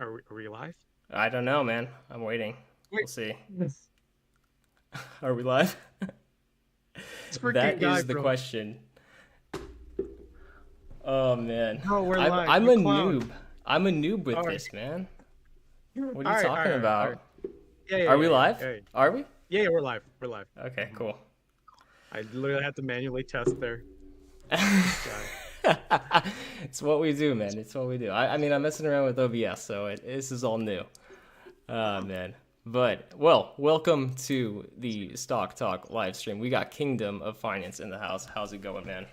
Are we live? I don't know, man. I'm waiting. Wait, We'll see. this Are we live? freaking That guy, is the bro. question. Oh man, No, we're I'm live. I'm You a clown. noob. I'm a noob All with right, this, man. What are all you right, all talking right, all right. about? Yeah, yeah, Are we yeah, yeah, live? yeah, Are we? yeah, yeah. We're live. We're live. Okay, hmm cool. I literally had to manually test there. This guy. It's what we do, man. It's what we do. I mean, I'm messing around with OBS, so this is all new. Man. But, well, welcome to the Stock Talk live stream. We got Kingdom of Finance in the house. How's it going, man?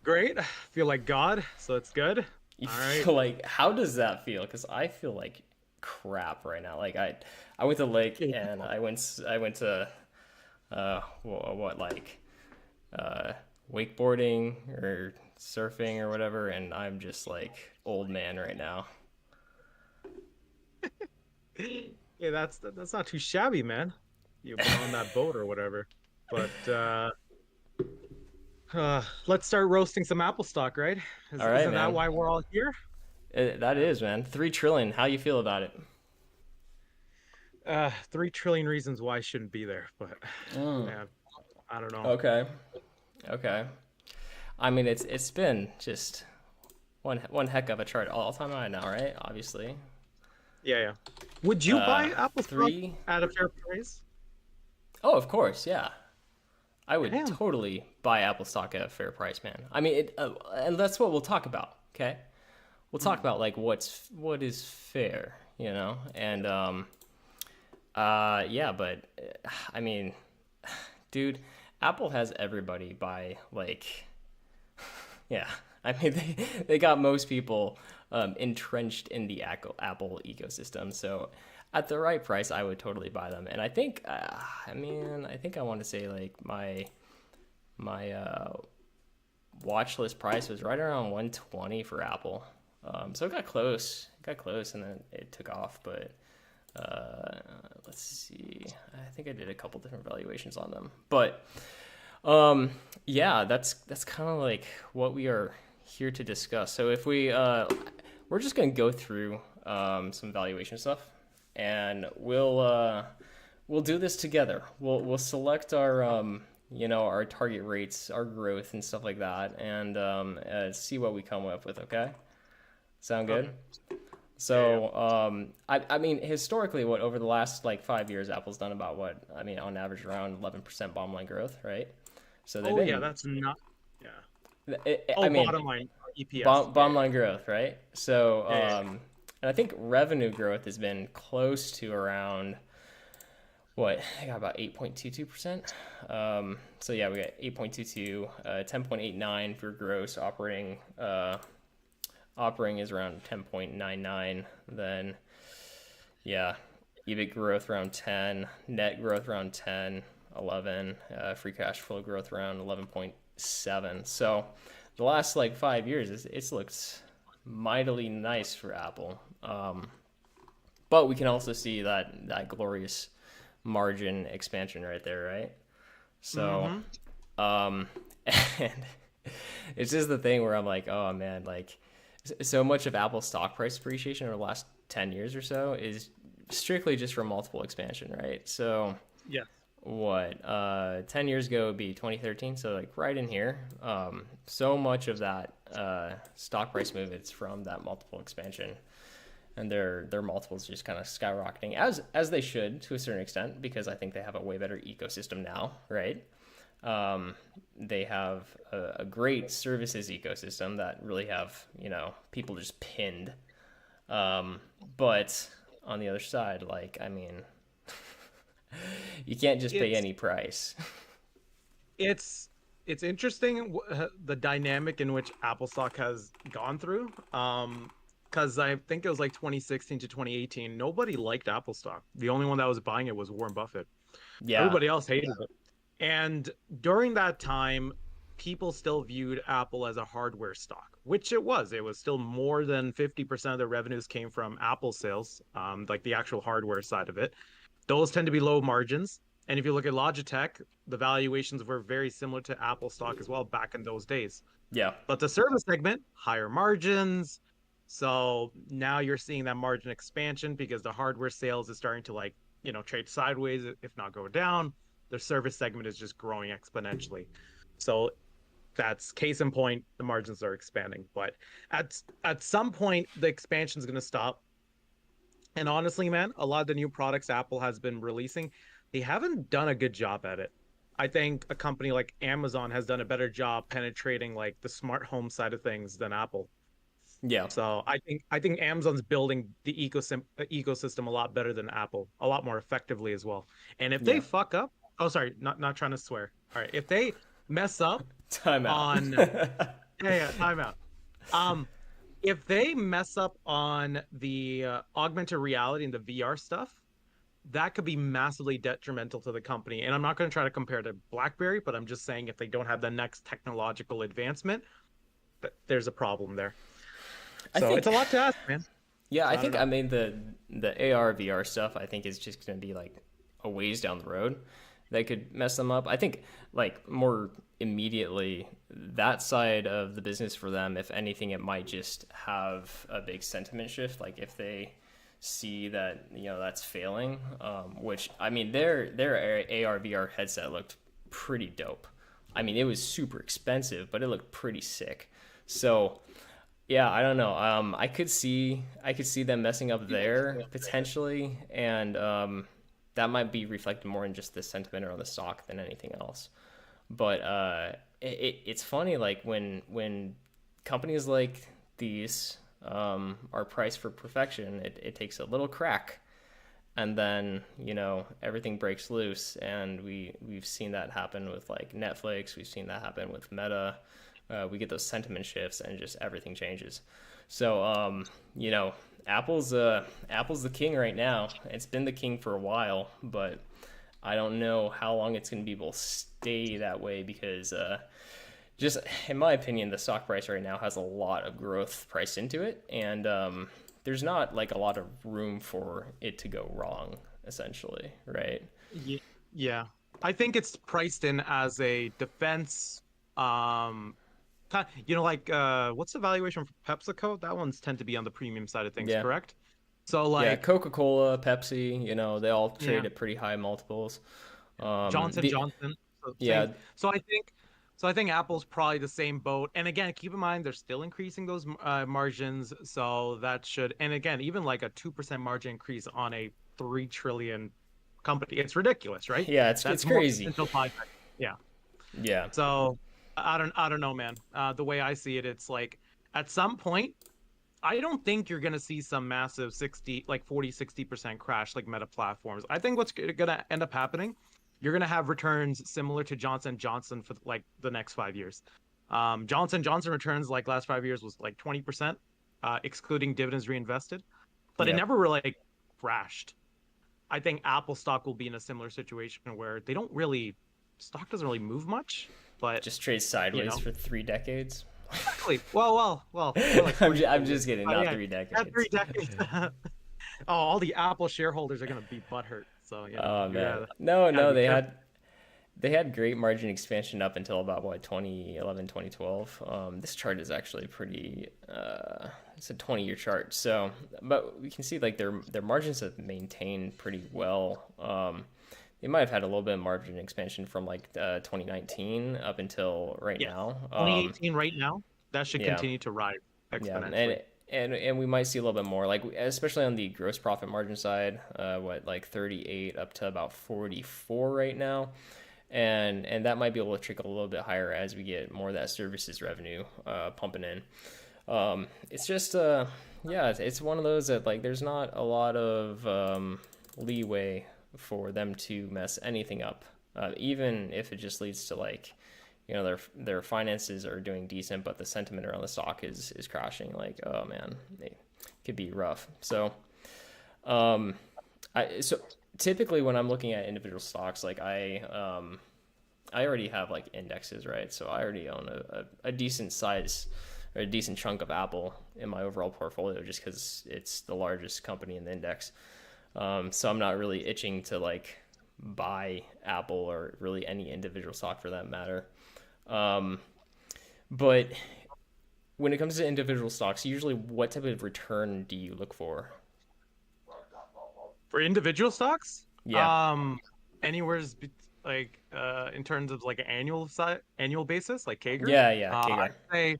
Great. Feel like God, so it's good. You All right. feel like, how does that feel? Because I feel like crap right now. I went to lake Yeah. and I went to what like uh wakeboarding or surfing or whatever, and I'm just like old man right now. Yeah, that's not too shabby, man. You've been on that boat or whatever. But let's start roasting some Apple stock, right? All right, Isn't that man. why we're all here? That Yeah. is, man. 3 trillion. How you feel about it? 3 trillion reasons why I shouldn't be there, but yeah, I don't know. Okay. Okay. I mean, it's been just one heck of a chart all time high now, right? Obviously. Yeah, yeah. Would you Uh, buy Apple stock three. at a fair price? Oh, of course, yeah. I would Damn. totally buy Apple stock at a fair price, man. I mean, and that's what we'll talk about. Okay, we'll talk Mhm. about like what is fair, and yeah, but I mean, dude, Apple has everybody by like, yeah. I mean, they got most people entrenched in the Apple ecosystem. So at the right price, I would totally buy them. And I think, I mean, I think I want to say like my watch list price was right around 120 for Apple. So it got close, and then it took off. But uh, let's see, I think I did a couple different valuations on them. But yeah, that's kind of like what we are here to discuss. So if we're just gonna go through some valuation stuff, and we'll do this together. We'll select our our target rates, our growth, and stuff like that, and see what we come up with. Okay, sound good? Okay. Yeah, yeah. So I mean, historically, what over the last like 5 years, Apple's done about what I mean on average around 11% bottom line growth, right? So they've Oh, yeah, been, that's not. Yeah. I Oh, mean, bottom line EPS. Yeah, bottom line growth, right? So, yeah, yeah, and I think revenue growth has been close to around what I got about 8.22%. So yeah, we got 8.22, 10.89 for gross operating is around 10.99. Then yeah, EBIT growth around 10, net growth around 10, 11, free cash flow growth around 11.7. So the last like 5 years, it's looked mightily nice for Apple. But we can also see that glorious margin expansion right there, right? yeah. So, Mm-hmm. um, and it's just the thing where I'm like, oh man, like so much of Apple's stock price appreciation over the last 10 years or so is strictly just from multiple expansion, right? So Yes. what 10 years ago would be 2013, so like right in here, so much of that stock price move it's from that multiple expansion, and their multiples just kind of skyrocketing as they should to a certain extent, because I think they have a way better ecosystem now, right? um, they have a great services ecosystem that really have people just pinned, um, but on the other side, like, I mean, you can't just pay It's any price. it's it's interesting the dynamic in which Apple stock has gone through. Because I think it was like 2016 to 2018, nobody liked Apple stock. The only one that was buying it was Warren Buffett. Yeah. Everybody else hated it. And during that time, people still viewed Apple as a hardware stock, which it was. It was still more than 50% of the revenues came from Apple sales, like the actual hardware side of it. Those tend to be low margins. And if you look at Logitech, the valuations were very similar to Apple stock as well back in those days. Yeah. But the service segment, higher margins, So now you're seeing that margin expansion because the hardware sales is starting to like, trade sideways, if not go down. The service segment is just growing exponentially. So that's case in point, the margins are expanding. But at some point, the expansion is going to stop. And honestly, man, a lot of the new products Apple has been releasing, they haven't done a good job at it. I think a company like Amazon has done a better job penetrating like the smart home side of things than Apple. Yeah, So I think Amazon's building the ecosystem a lot better than Apple, a lot more effectively as well. And if they yeah. fuck up, oh sorry, not trying to swear. All right, if they mess up Time out. on yeah, time out. Um, if they mess up on the augmented reality and the VR stuff, that could be massively detrimental to the company. And I'm not going to try to compare to BlackBerry, but I'm just saying if they don't have the next technological advancement, there's a problem there. I So think it's a lot to ask, man. Yeah, I So I don't think I know. mean the AR VR stuff I think is just going to be like a ways down the road that could mess them up. I think like more immediately that side of the business for them, if anything, it might just have a big sentiment shift. Like if they see that that's failing, which I mean their AR VR headset looked pretty dope. I mean it was super expensive, but it looked pretty sick. So yeah, I don't know. I could see them messing up there potentially, and that might be reflected more in just the sentiment around the stock than anything else. But it's funny, like when companies like these are priced for perfection, it takes a little crack, and then everything breaks loose, and we've seen that happen with like Netflix. We've seen that happen with Meta. We get those sentiment shifts and just everything changes. So Apple's the king right now. It's been the king for a while, but I don't know how long it's going to be able to stay that way because just in my opinion, the stock price right now has a lot of growth priced into it, and there's not like a lot of room for it to go wrong, essentially, right? Ye- Yeah. I think it's priced in as a defense. Like what's the valuation for PepsiCo? That one's tend to be on the premium side of things, Yeah, correct? So yeah. like, Coca-Cola, Pepsi, they all trade yeah, at pretty high multiples. Johnson The Johnson, so same. Yeah, So I think Apple's probably the same boat. And again, keep in mind they're still increasing those margins, so that should. And again, even like a 2% margin increase on a 3 trillion company, it's ridiculous, right? yeah. It's That's more crazy. potential buyback. Yeah. Yeah, So I don't know, man. The way I see it, it's like at some point, I don't think you're gonna see some massive 60, like 40, 60% crash like meta platforms. I think what's gonna end up happening, you're gonna have returns similar to Johnson Johnson for like the next 5 years. Johnson Johnson returns like last 5 years was like 20%, excluding dividends reinvested, but it yeah. never really like, crashed. I think Apple stock will be in a similar situation where they don't really stock doesn't really move much, but Just trade you sideways know, for 3 decades. exactly. Well, more like I'm three just, I'm quarters. just kidding, But not yeah, three at decades. 3 decades. Oh, all the Apple shareholders are gonna be butthurt. So Oh you man, gotta no, gotta no. be They careful. had they had great margin expansion up until about what 2011, 2012. This chart is actually pretty. It's a 20-year chart. So, but we can see like their margins have maintained pretty well. They might have had a little bit of margin expansion from like 2019 up until right Yes, now. 2018 right now. That should Yeah, continue to rise yeah, exponentially. and we might see a little bit more, like especially on the gross profit margin side. What like 38 up to about 44 right now, and that might be able to trickle a little bit higher as we get more of that services revenue pumping in. It's just yeah, it's one of those that like there's not a lot of leeway for them to mess anything up, even if it just leads to like their finances are doing decent, but the sentiment around the stock is crashing. Like, oh man, it could be rough. So, um, so typically when I'm looking at individual stocks, like I already have like indexes, right? So I already own a decent size or a decent chunk of Apple in my overall portfolio, just because it's the largest company in the index. So I'm not really itching to like buy Apple or really any individual stock for that matter. Um, but when it comes to individual stocks, usually what type of return do you look for? For individual stocks, Yeah. um, anywhere's like in terms of like annual basis, like Kager, Yeah, uh, Kager. I'd say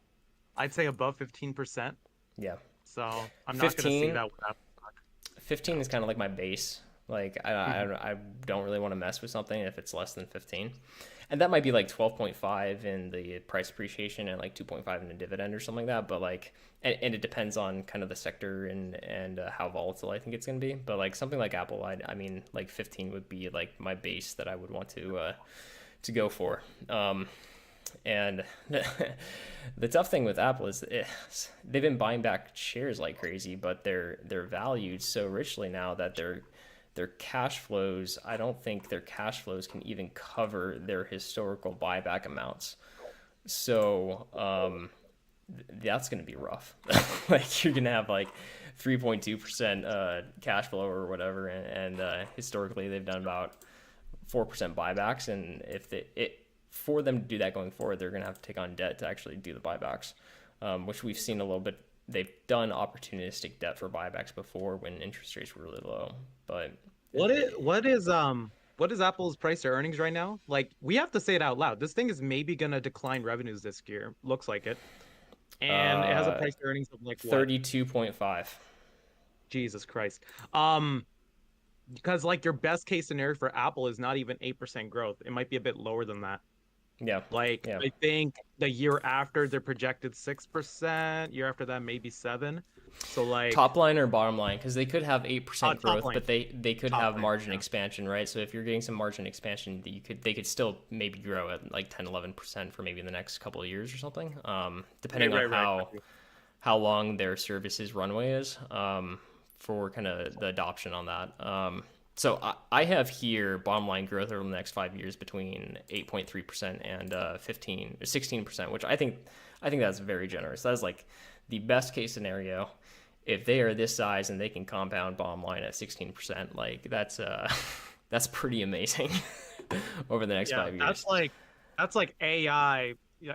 I'd say above 15%. Yeah. So I'm not gonna see 15 that with that stock. 15 Yeah. is kind of like my base. Like Mhm. I don't really want to mess with something if it's less than 15. And that might be like 12.5 in the price appreciation and like 2.5 in the dividend or something like that, but like and it depends on kind of the sector and how volatile I think it's going to be. But like something like Apple, I mean like 15 would be like my base that I would want to go for. And the tough thing with Apple is they've been buying back shares like crazy, but they're valued so richly now that their cash flows, I don't think their cash flows can even cover their historical buyback amounts. So that's going to be rough. Like you're going to have like 3.2% cash flow or whatever, and historically they've done about 4% buybacks, and if for them to do that going forward, they're going to have to take on debt to actually do the buybacks, which we've seen a little bit. They've done opportunistic debt for buybacks before when interest rates were really low, but What is what is Apple's price to earnings right now? Like we have to say it out loud. This thing is maybe gonna decline revenues this year. Looks like it. And it has a uh, price to earnings of like what? 32.5. Jesus Christ. Um, because like your best case scenario for Apple is not even 8% growth. It might be a bit lower than that. Yeah, Like yeah. I think the year after they're projected 6%, year after that maybe 7. So like Top line or bottom line? Because they could have 8% top growth, line, but they could top have line. margin Yeah. expansion, right? So if you're getting some margin expansion, they could still maybe grow at like 10, 11% for maybe the next couple of years or something, Right, depending on right. how long their services runway is, for kind of the adoption on that. So I have here bottom line growth over the next 5 years between 8.3% and 16%, which I think that's very generous. That is like the best case scenario. If they are this size and they can compound bottom line at 16%, like that's pretty amazing over the next Yeah, 5 years. that's like AI,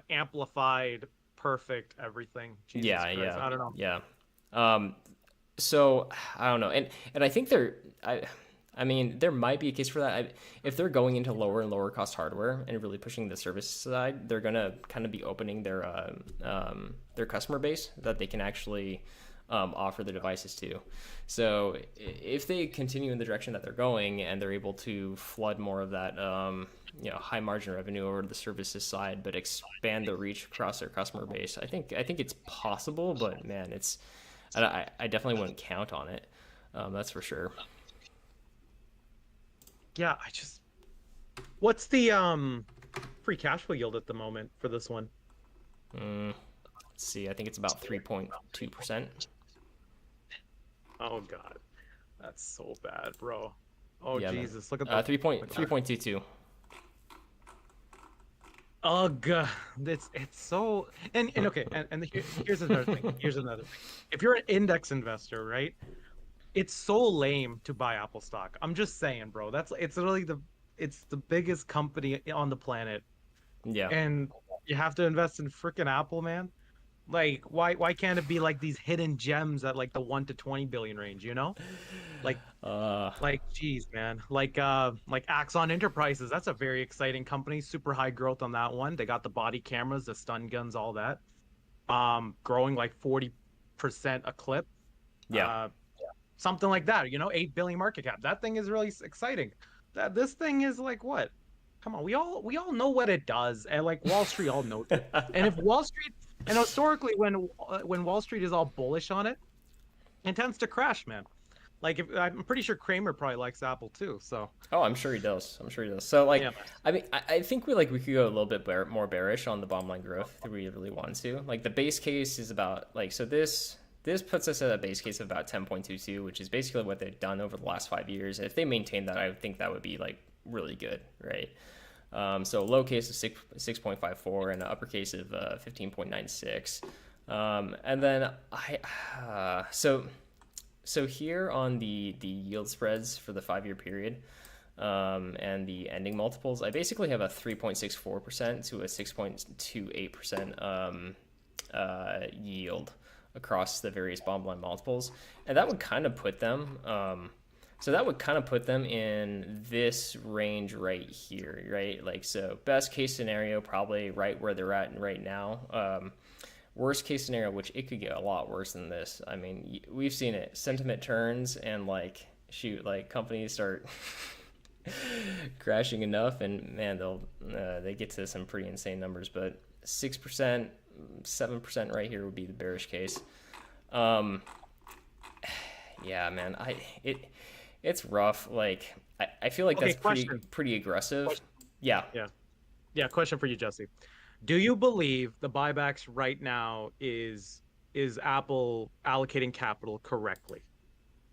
amplified, perfect everything. Jesus Yeah, Christ. yeah, I don't know. yeah. Um, So I don't know, and I think I mean, there might be a case for that. If they're going into lower and lower cost hardware and really pushing the service side, they're gonna kind of be opening their customer base that they can actually offer the devices to. So if they continue in the direction that they're going and they're able to flood more of that high margin revenue over to the services side, but expand the reach across their customer base, I think it's possible. But man, I definitely wouldn't count on it. That's for sure. Yeah, what's the free cash flow yield at the moment for this one? Mm, let's see. I think it's about 3.2%. Oh God, that's so bad, bro. Oh Yeah, man. Jesus, look at Uh, three point look at three that. point two two. Ugh, it's so and okay, and here's another thing. Here's another thing. If you're an index investor, right? It's so lame to buy Apple stock. I'm just saying, bro. It's really it's the biggest company on the planet, Yeah. and you have to invest in freaking Apple, man. Like, why can't it be like these hidden gems at like the 1 to 20 billion range, you know? Like Uh, geez, man. Like Axon Enterprises, that's a very exciting company. Super high growth on that one. They got the body cameras, the stun guns, all that. Growing like 40% a clip. yeah. Uh, something like that, 8 billion market cap. That thing is really exciting. That this thing is like what? Come on, we all know what it does, and like Wall Street all knows it. And if Wall Street, and historically, when Wall Street is all bullish on it, it tends to crash, man. Like if I'm pretty sure Kramer probably likes Apple too. So Oh, I'm sure he does. I'm sure he does. So, like, yeah, I mean, I think we could go a little bit more bearish on the bottom line growth if we really wanted to. Like, the base case is about like so this puts us at a base case of about 10.22, which is basically what they've done over the last 5 years. If they maintain that, I would think that would be like really good, right? So low case of 6.54 and an upper case of 15.96. And then so here on the yield spreads for the 5 year period, and the ending multiples, I basically have a 3.64% to a 6.28% yield across the various bottom line multiples, and that would kind of put them. So that would kind of put them in this range right here, right? Like, so best case scenario, probably right where they're at right now. Worst case scenario, which it could get a lot worse than this. I mean, we've seen it. Sentiment turns and like, shoot, like companies start crashing enough, and man, they get to some pretty insane numbers. But 6%, 7% right here would be the bearish case. Yeah, man, it's rough. Like I feel like Okay, that's question. pretty aggressive. Question. Yeah. Yeah. Yeah, question for you, Jesse. Do you believe the buybacks right now is Apple allocating capital correctly?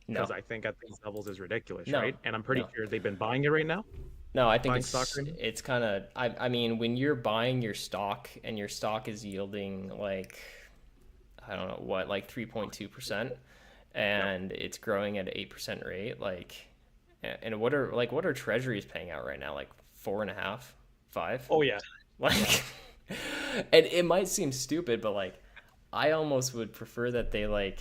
No. Because I think at these levels is ridiculous, No. right? And I'm pretty No. sure they've been buying it right now, No, I think buying stock right now. it's kind of I mean when you're buying your stock and your stock is yielding like I don't know what like 3.2% Yep. and it's growing at an 8% rate like and what are treasuries paying out right now like four and a half, five, Oh yeah. Yeah. like and it might seem stupid but like I almost would prefer that they like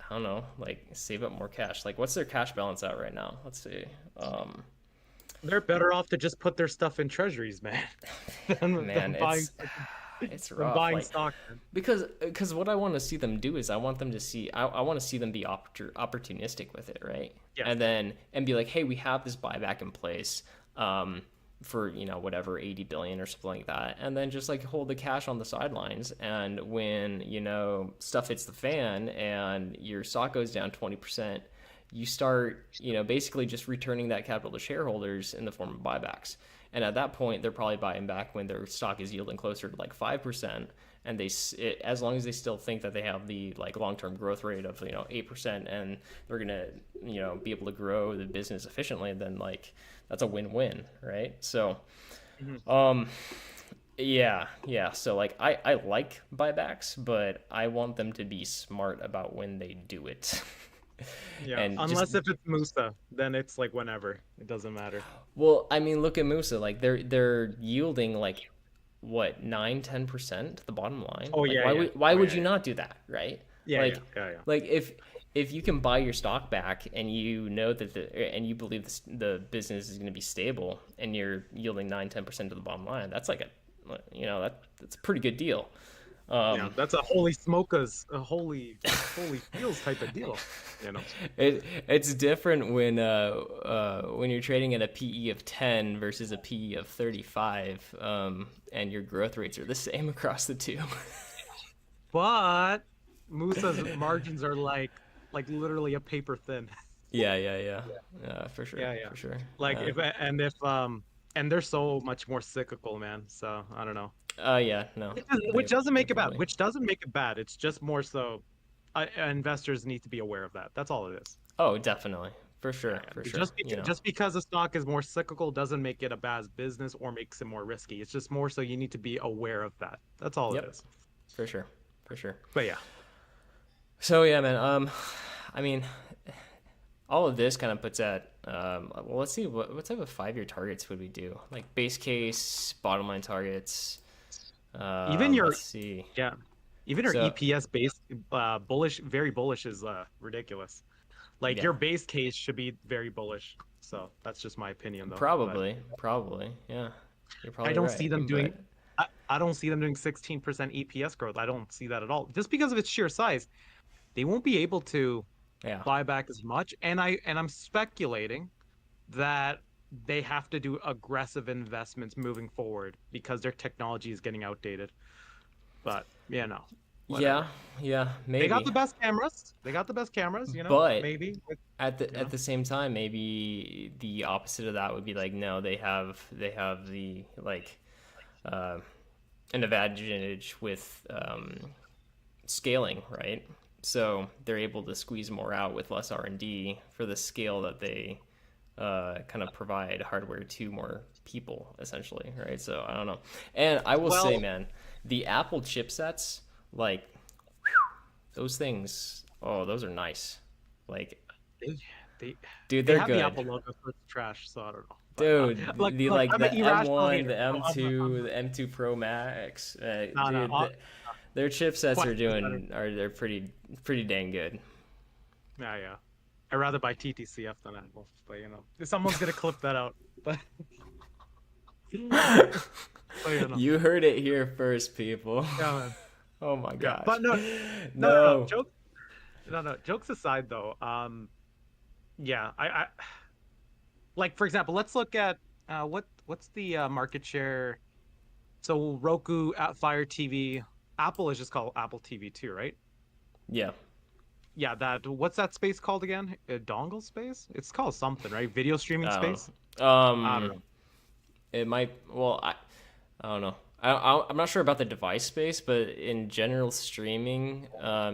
I don't know like save up more cash. Like what's their cash balance out right now? Let's see. um They're better off to just put their stuff in treasuries, man, Man, than buying it's than rough. buying Like stock. Man. because what I want to see them do is I want them to see I want to see them be opportunistic with it, right? Yes. And then and be like, hey, we have this buyback in place, for whatever 80 billion or something like that, and then just like hold the cash on the sidelines. And when stuff hits the fan and your stock goes down 20%, you start basically just returning that capital to shareholders in the form of buybacks. And at that point, they're probably buying back when their stock is yielding closer to like 5%. And as long as they still think that they have the like long-term growth rate of 8%, and they're gonna be able to grow the business efficiently, then like that's a win-win, right? So, Mhm. um, yeah. So like I like buybacks, but I want them to be smart about when they do it. Yeah. And just Unless if it's Musa, then it's like whenever. It doesn't matter. well, I mean, look at Musa. Like they're yielding like what 9-10% to the bottom line. Oh Like yeah, yeah. why Oh would yeah, you yeah. not do that, right? Yeah, yeah, Like yeah, yeah. like if you can buy your stock back and you know that and you believe the business is going to be stable and you're yielding 9-10% to the bottom line, that's like that's a pretty good deal. Yeah, Um, that's a holy smokas, a holy feels type of deal, you know. it's different when you're trading at a PE of 10 versus a PE of 35, and your growth rates are the same across the two. But Musa's margins are like literally a paper thin. Yeah. For sure, Yeah, yeah. for sure. Like if and they're so much more cyclical, man. So I don't know. Yeah, no, Which doesn't they make it bad. probably. Which doesn't make it bad. It's just more so investors need to be aware of that. That's all it is. Oh, definitely, Yeah, for yeah. sure. Just because a stock is more cyclical doesn't make it a bad business or makes it more risky. It's just more so you need to be aware of that. That's all it Yep, is. for sure, for sure. But yeah. So yeah, man. I mean, all of this kind of puts at well, let's see what type of 5-year targets would we do? Like base case, bottom line targets. Even your Let's see. Yeah. Even your So EPS base bullish, very bullish is ridiculous. Like yeah, your base case should be very bullish. So that's just my opinion though. But probably, yeah. You're I probably don't see right, them doing but I don't see them doing 16% EPS growth. I don't see that at all. Just because of its sheer size, they won't be able to yeah. buy back as much. And I'm speculating that they have to do aggressive investments moving forward because their technology is getting outdated. But no, Yeah, whatever. yeah, They got maybe. the best cameras. They got the best cameras, But maybe. at the same time, maybe the opposite of that would be like, no, they have the like uh, an advantage with scaling, right? So they're able to squeeze more out with less R&D for the scale that they kind of provide hardware to more people, essentially, right? So I don't know. And I will say, Well, man, the Apple chipsets, like those things, oh, those are nice. Like, they they, dude, they they're have the good. Apple logo, so it's trash. So I don't know. Dude, the Look, like I'm an the irrational M1, hater. the M, M2, the M2 Pro Max, no, no, dude, their chipsets quite are better. doing are they're pretty dang good. Yeah, yeah. I'd rather buy TTCF than Apple, but someone's gonna clip that out. But, but You heard it here first, people. yeah, man. Oh my Yeah, gosh. but no, no, no, no. No. No, no. Jokes aside, though, yeah, I like for example, let's look at what's the market share. So Roku, at Fire TV, Apple is just called Apple TV too, right? Yeah. Yeah, that what's that space called again? A dongle space? It's called something, right? Video streaming I space? don't know. I don't know. It might. Well, I don't know. I'm not sure about the device space, but in general, streaming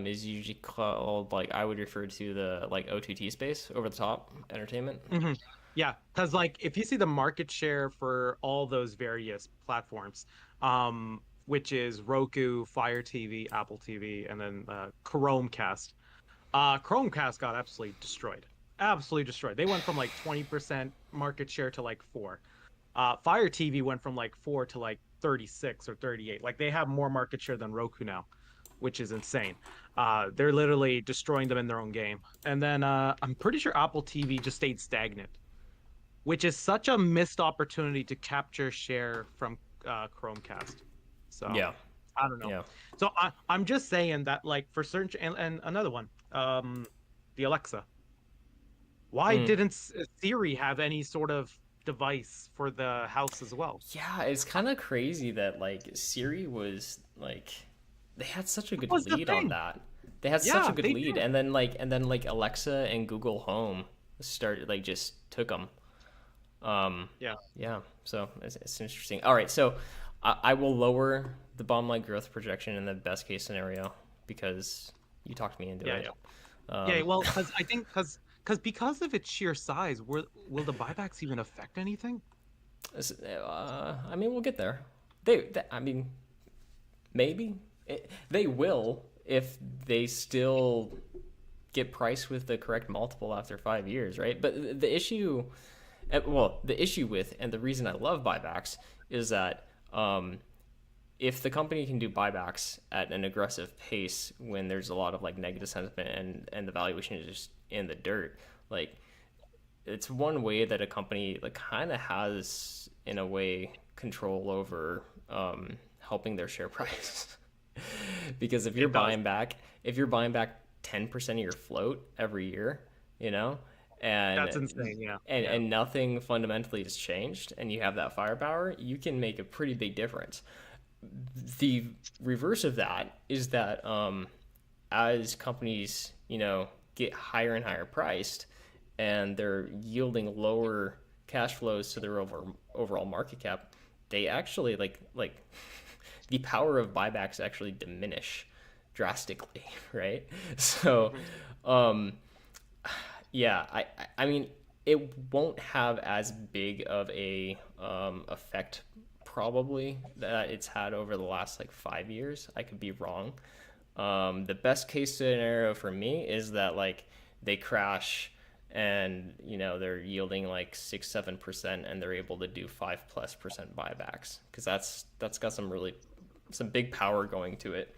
is usually called like I would refer to the like OTT space, over the top entertainment. Hmm. Yeah, because like if you see the market share for all those various platforms, which is Roku, Fire TV, Apple TV, and then Chromecast. Chromecast got absolutely destroyed. Absolutely destroyed. They went from like 20% market share to like 4. Fire TV went from like 4 to like 36 or 38. Like they have more market share than Roku now, which is insane. They're literally destroying them in their own game. And then I'm pretty sure Apple TV just stayed stagnant, which is such a missed opportunity to capture share from Chromecast. So Yeah. I don't know. Yeah. So I'm just saying that like for certain and another one, the Alexa. Why Mm. didn't Siri have any sort of device for the house as well? Yeah, it's kind of crazy that like Siri was like they had such a That good was the lead on thing. that. They had such a Yeah, good they lead, did. and then Alexa and Google Home started like just took them. Yeah. Yeah, so it's interesting. All right, so I will lower the bottom line growth projection in the best case scenario because you talked me into Yeah, it. yeah. Yeah, Um, well, because I think because of its sheer size, will the buybacks even affect anything? I mean, we'll get there. I mean, maybe they will if they still get priced with the correct multiple after 5 years, right? But the issue, well, the issue with and the reason I love buybacks is that if the company can do buybacks at an aggressive pace when there's a lot of like negative sentiment and the valuation is just in the dirt, like it's one way that a company like kind of has in a way control over helping their share price. Because It does. if you're buying back 10% of your float every year, you know, That's and insane. Yeah, and yeah. and nothing fundamentally has changed and you have that firepower, you can make a pretty big difference. The reverse of that is that as companies, get higher and higher priced and they're yielding lower cash flows to their overall market cap, they actually like the power of buybacks actually diminish drastically, right? So, Mhm. um, yeah, I mean, it won't have as big of a effect probably that it's had over the last like 5 years. I could be wrong. The best case scenario for me is that like they crash and they're yielding like 6-7% and they're able to do 5+% buybacks because that's got some big power going to it.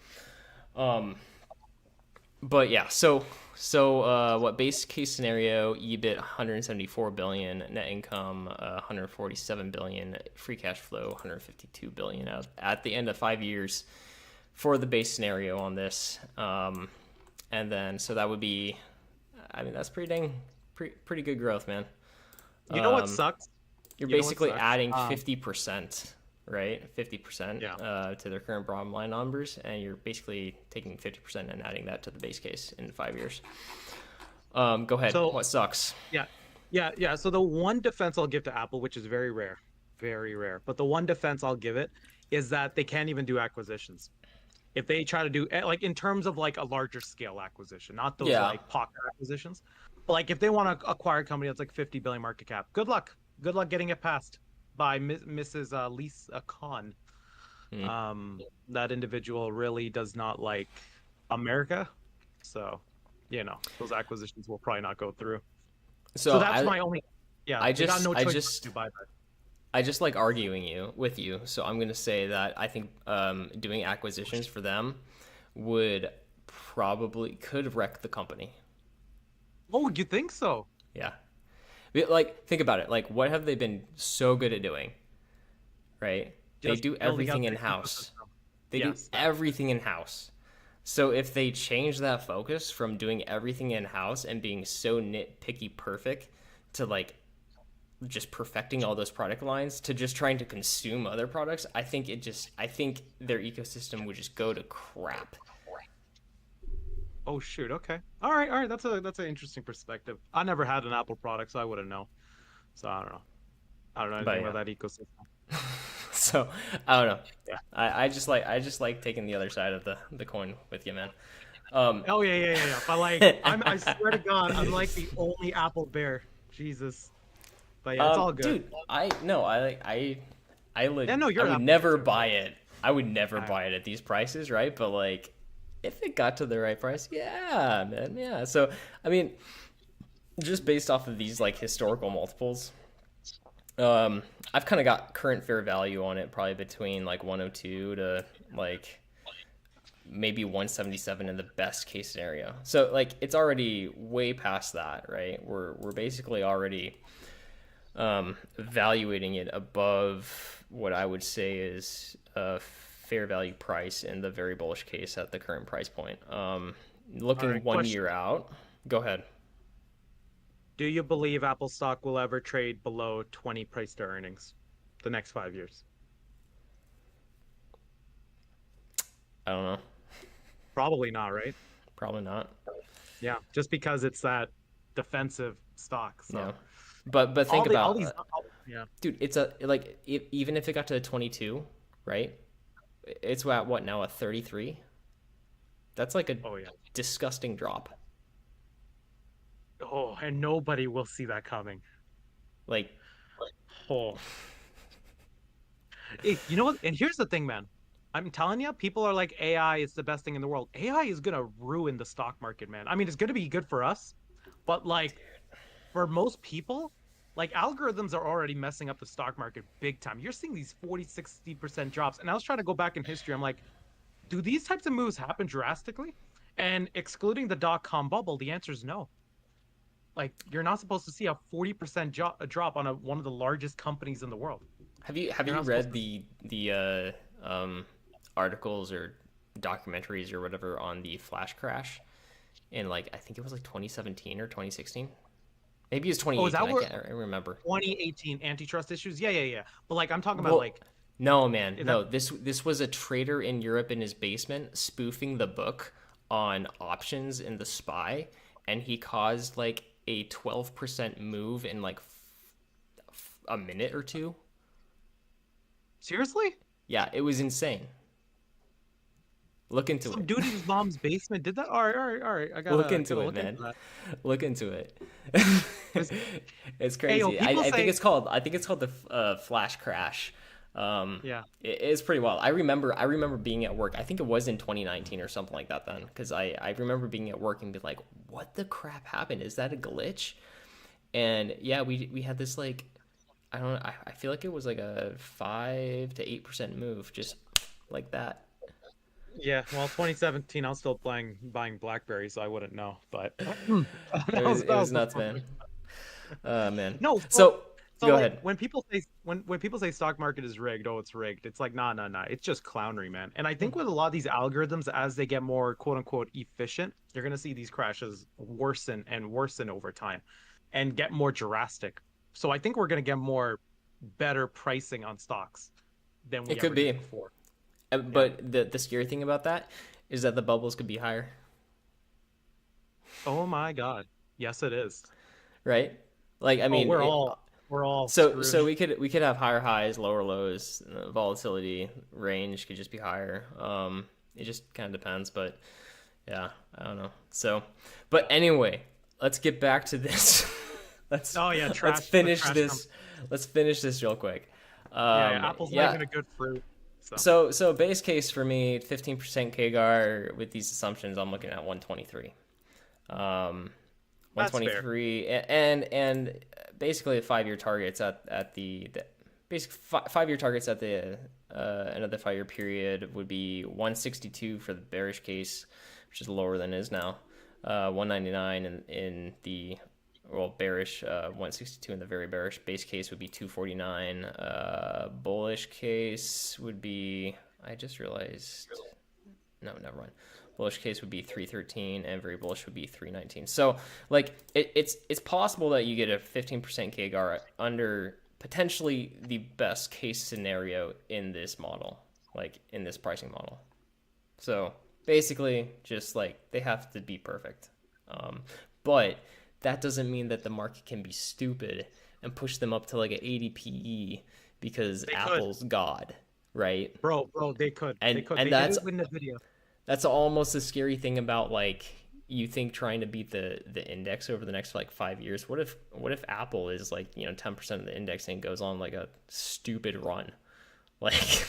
Um, but yeah, so what base case scenario? EBIT 174 billion, net income 147 billion, free cash flow 152 billion at the end of 5 years for the base scenario on this. And then so that would be, I mean, that's pretty good growth, man. You know what Um, sucks? you're You know what basically sucks? adding 50%, right? 50% Yeah. to their current bottom line numbers, and you're basically taking 50% and adding that to the base case in 5 years. Go ahead. So What sucks? yeah, yeah, yeah. So the one defense I'll give to Apple, which is very rare, but the one defense I'll give it is that they can't even do acquisitions. If they try to do like in terms of like a larger scale acquisition, not those Yeah. like pocket acquisitions, but like if they want to acquire a company that's like 50 billion market cap, good luck. Good luck getting it passed by Mrs. Lisa Khan. Hmm. That individual really does not like America, so those acquisitions will probably not go through. So So that's I my only. Yeah, I they got just no I choice but to just do buyback. I just like arguing with you. So I'm gonna say that I think doing acquisitions for them would probably could wreck the company. Oh, you think so? Yeah. Like, think about it. Like, what have they been so good at doing? Right? They Just do building everything up in the house. ecosystem. They do Yes, that. everything in house. So if they change that focus from doing everything in house and being so nitpicky perfect to like just perfecting all those product lines to just trying to consume other products, I think their ecosystem would just go to crap. Oh shoot. Okay. All right. That's an interesting perspective. I never had an Apple product, so I wouldn't know. So I don't know. I don't know anything But about yeah. that ecosystem. So I don't know. Yeah. I just like taking the other side of the coin with you, man. Um, Oh yeah. But like, I swear to God, I'm like the only Apple bear. Jesus. But yeah, it's all good. dude, I no, I like Yeah, no, I you're an would Apple bear never too. buy it. I would never I, buy it at these prices, right? But like, if it got to the right price, yeah, man, yeah. So I mean, just based off of these like historical multiples, I've kind of got current fair value on it, probably between like 102 to like maybe 177 in the best case scenario. So like, it's already way past that, right? We're basically already evaluating it above what I would say is a fair value price in the very bullish case at the current price point. all Looking right. one Question: year out, go ahead. do you believe Apple stock will ever trade below 20 price to earnings the next 5 years? I don't know. Probably not, right? Probably not. Yeah, just because it's that defensive stock. Yeah. So But think all about, these, yeah. dude. It's a like even if it got to 22, right? It's at what now, a 33? That's like a Oh yeah. disgusting drop. Oh, and nobody will see that coming. Like, Oh, you know what? And here's the thing, man. I'm telling you, people are like AI is the best thing in the world. AI is gonna ruin the stock market, man. I mean, it's gonna be good for us, but like for most people, like algorithms are already messing up the stock market big time. You're seeing these 40, 60% drops. And I was trying to go back in history. I'm like, do these types of moves happen drastically? And excluding the dot-com bubble, the answer is no. Like, you're not supposed to see a 40% drop on one of the largest companies in the world. have You're you not supposed read to. articles or documentaries or whatever on the flash crash in, like, I think it was like 2017 or 2016? Maybe it's Oh, is 2018. that where I remember. 2018 antitrust issues? Yeah. But like, I'm talking about Well, like, no, man, is that no. This was a trader in Europe in his basement spoofing the book on options in the SPY, and he caused like a 12% move in like a minute or two. seriously? Yeah, it was insane. Look into Some it. dude in his mom's basement did that? All right. I Look gotta into it, look into man. that. Look into it. 'Cause, It's hey, yo, crazy. people say, I think it's called the flash crash. yeah. It's pretty wild. I remember being at work. I think it was in 2019 or something like that then, because I remember being at work and be like, what the crap happened? Is that a glitch? And yeah, we had this like, I don't know. I feel like it was like a 5 to 8% move, just like that. Yeah, well, 2017, I was still buying BlackBerry, so I wouldn't know. But It that was was nuts, before man. my time. Man. No, So so go like ahead. when people say when people say stock market is rigged, oh, it's rigged. It's like nah. It's just clownery, man. And I think with a lot of these algorithms, as they get more quote unquote efficient, you're gonna see these crashes worsen and worsen over time, and get more drastic. So I think we're gonna get more better pricing on stocks than It we could ever did be. before. Yeah. But the scary thing about that is that the bubbles could be higher, Oh my God. Yes, it is. right? Like, I Oh, mean, we're all so screwed. we could have higher highs, lower lows. Volatility range could just be higher. It just kind of depends, but yeah, I don't know. So, but anyway, let's get back to this. let's Oh yeah, let's trash. The finish trash comes. this. Let's finish this real quick. Yeah. Apple's not Yeah. even a good fruit. So So base case for me, 15% KGAR with these assumptions, I'm looking at 123. Um, That's fair. 123, and basically the 5-year targets at the basic 5-year targets at the end of the 5-year period would be 162 for the bearish case, which is lower than it is now. 199 in the bearish, 162 in the very bearish. Base case would be 249. Bullish case would be, I just realized, no, never mind. Bullish case would be 313, and very bullish would be 319. So, like, it's possible that you get a 15% KGAR under potentially the best case scenario in this model, like in this pricing model. So basically, just like they have to be perfect. But that doesn't mean that the market can be stupid and push them up to like an 80 PE because Apple's God, right? Bro, they could. And They could. and They did that's it in the video. that's almost the scary thing about, like, you think trying to beat the index over the next like 5 years. What if Apple is like 10% of the index and goes on like a stupid run, like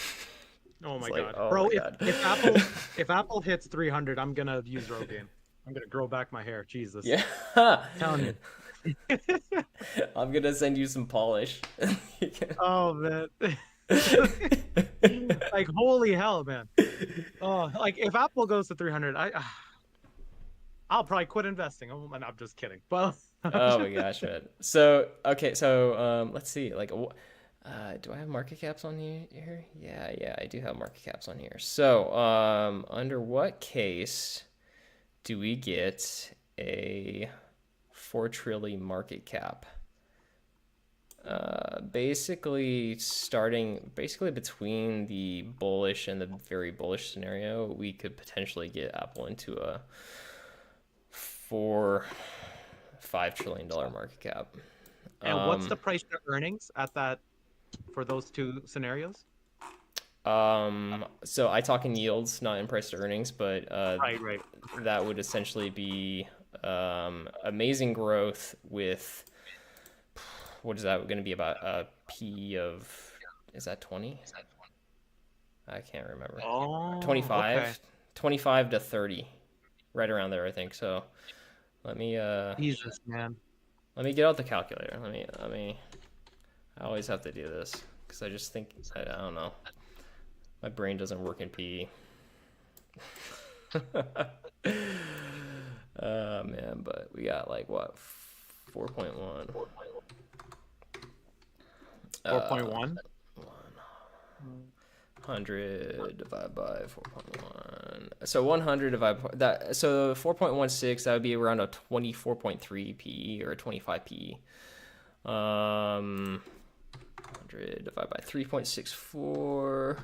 Oh my like, god, oh bro! my If God. if Apple hits 300, I'm gonna use Rogaine. I'm gonna grow back my hair. Jesus, Yeah. telling you. I'm gonna send you some polish. Oh man, like holy hell, man. Oh, like if Apple goes to 300, I'll probably quit investing. Oh, and I'm just kidding. But Oh my gosh, man. So okay, so let's see. Like, do I have market caps on here? Yeah, I do have market caps on here. So under what case do we get a 4 trillion market cap? Basically between the bullish and the very bullish scenario, we could potentially get Apple into a 4-5 trillion dollar market cap. and what's the price to earnings at that for those two scenarios? So I talk in yields, not in price to earnings, but Right. that would essentially be amazing growth with, what is that going to be, about a P of, is that 20? I can't remember. Oh, 25, okay. 25 to 30, right around there, I think. So let me Jesus, man. let me get out the calculator. Let me. I always have to do this because I just think I don't know. My brain doesn't work in PE. Man, but we got like what, 4.1. 4.1. 100 divided by 4.1. So 100 divided by that. So 4.16, that would be around a 24.3 PE or a 25 PE. 100 divided by 3.64.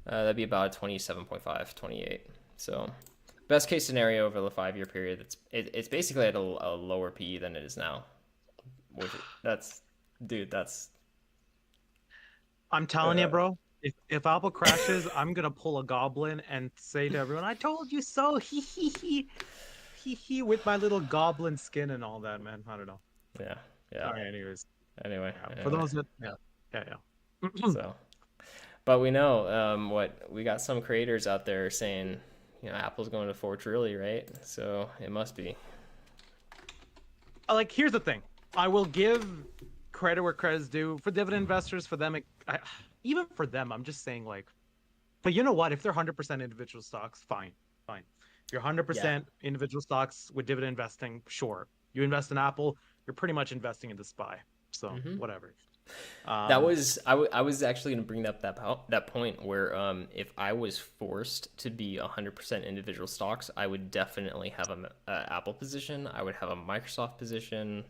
That'd be about 27.5, 28. So best case scenario over the 5-year period, it's basically at a lower PE than it is now. Which that's I'm telling you, bro. If Apple crashes, I'm gonna pull a goblin and say to everyone, "I told you so." He with my little goblin skin and all that, man. I don't know. yeah. All right, anyways. Anyway, For those that, yeah. So, but we know what we got, some creators out there saying, Apple's going to 4 trillion, right? So it must be. Like, here's the thing. I will give credit where credit's due. For dividend investors, for them, even for them, I'm just saying, like, but you know what? If they're 100% individual stocks, fine. If you're 100% individual stocks with dividend investing, sure. You invest in Apple, you're pretty much investing in the SPY. So whatever. That was I was actually going to bring up that point where if I was forced to be 100% individual stocks, I would definitely have a Apple position. I would have a Microsoft position.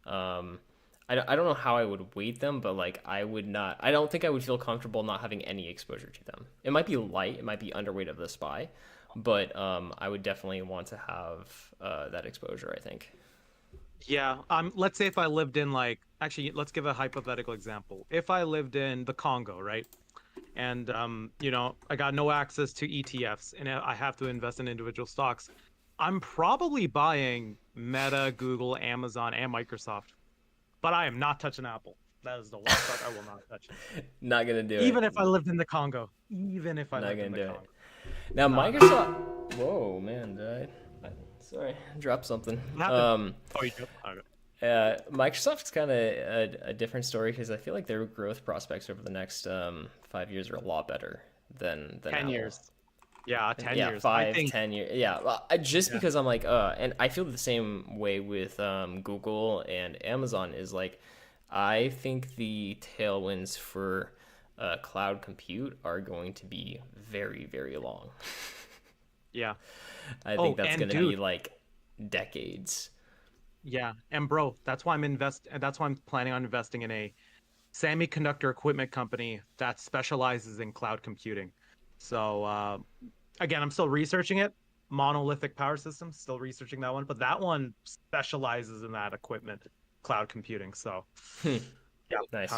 I don't know how I would weight them, but like I don't think I would feel comfortable not having any exposure to them. It might be light, it might be underweight of the SPY, but I would definitely want to have that exposure, I think. Yeah. Let's say if I lived in, like, actually, let's give a hypothetical example. If I lived in the Congo, right? And I got no access to ETFs and I have to invest in individual stocks, I'm probably buying Meta, Google, Amazon, and Microsoft. But I am not touching Apple. That is the one stock I will not touch. Not gonna do it. Even if I lived in the Congo. Even if I Not lived gonna in the do Congo. it. Now Microsoft. Whoa, man, Sorry, drop something. What happened? Oh, you did? Okay. Microsoft's kind of a different story because I feel like their growth prospects over the next 5 years are a lot better than 10 Apple. years. Yeah, 10 Yeah, years. I five, think, 10 years. Yeah, well, just yeah. because I'm like, and I feel the same way with Google and Amazon is like, I think the tailwinds for cloud compute are going to be very, very long. Yeah. I think Oh, that's and going to be dude, like decades. yeah. And bro, that's why I'm planning on investing in a semiconductor equipment company that specializes in cloud computing. So again, I'm still researching it. Monolithic power systems, still researching that one, but that one specializes in that equipment, cloud computing. So Hmm, yeah, nice.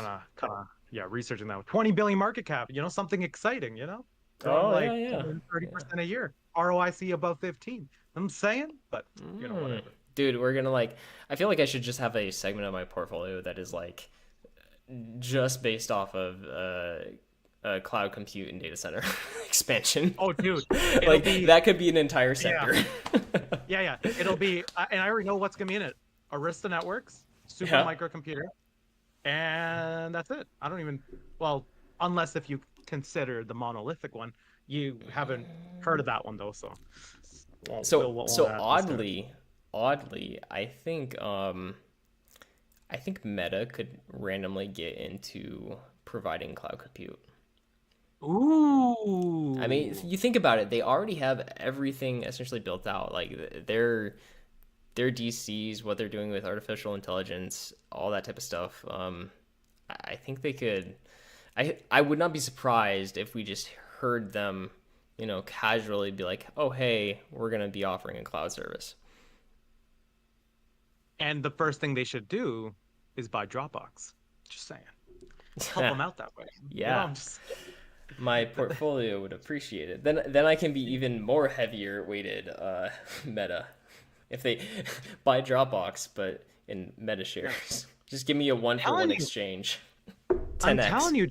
yeah, researching that one. 20 billion market cap, something exciting, growing Oh yeah, like yeah, yeah. 30% a year. ROIC above 15. I'm saying, but Mm. whatever. Dude, we're gonna like. I feel like I should just have a segment of my portfolio that is like just based off of cloud compute and data center expansion. Oh, dude, it'll Like be that could be an entire yeah, sector. yeah. It'll be, and I already know what's gonna be in it. Arista Networks, Super Yeah. Microcomputer, and that's it. I don't even, well, unless if you consider the monolithic one, you haven't heard of that one though, so So won't so add this to it. oddly, I think Meta could randomly get into providing cloud compute. I mean, Ooh, you think about it, they already have everything essentially built out. Like their DCs, what they're doing with artificial intelligence, all that type of stuff. I think they could. I would not be surprised if we just heard them, casually be like, "Oh, hey, we're gonna be offering a cloud service." and the first thing they should do is buy Dropbox. Just saying, help them out that way. Yeah, I'm just my portfolio would appreciate it. Then I can be even more heavier weighted Meta if they buy Dropbox, but in Meta yeah. shares. Just give me a one for one Telling you, exchange. I'm 10x. telling you,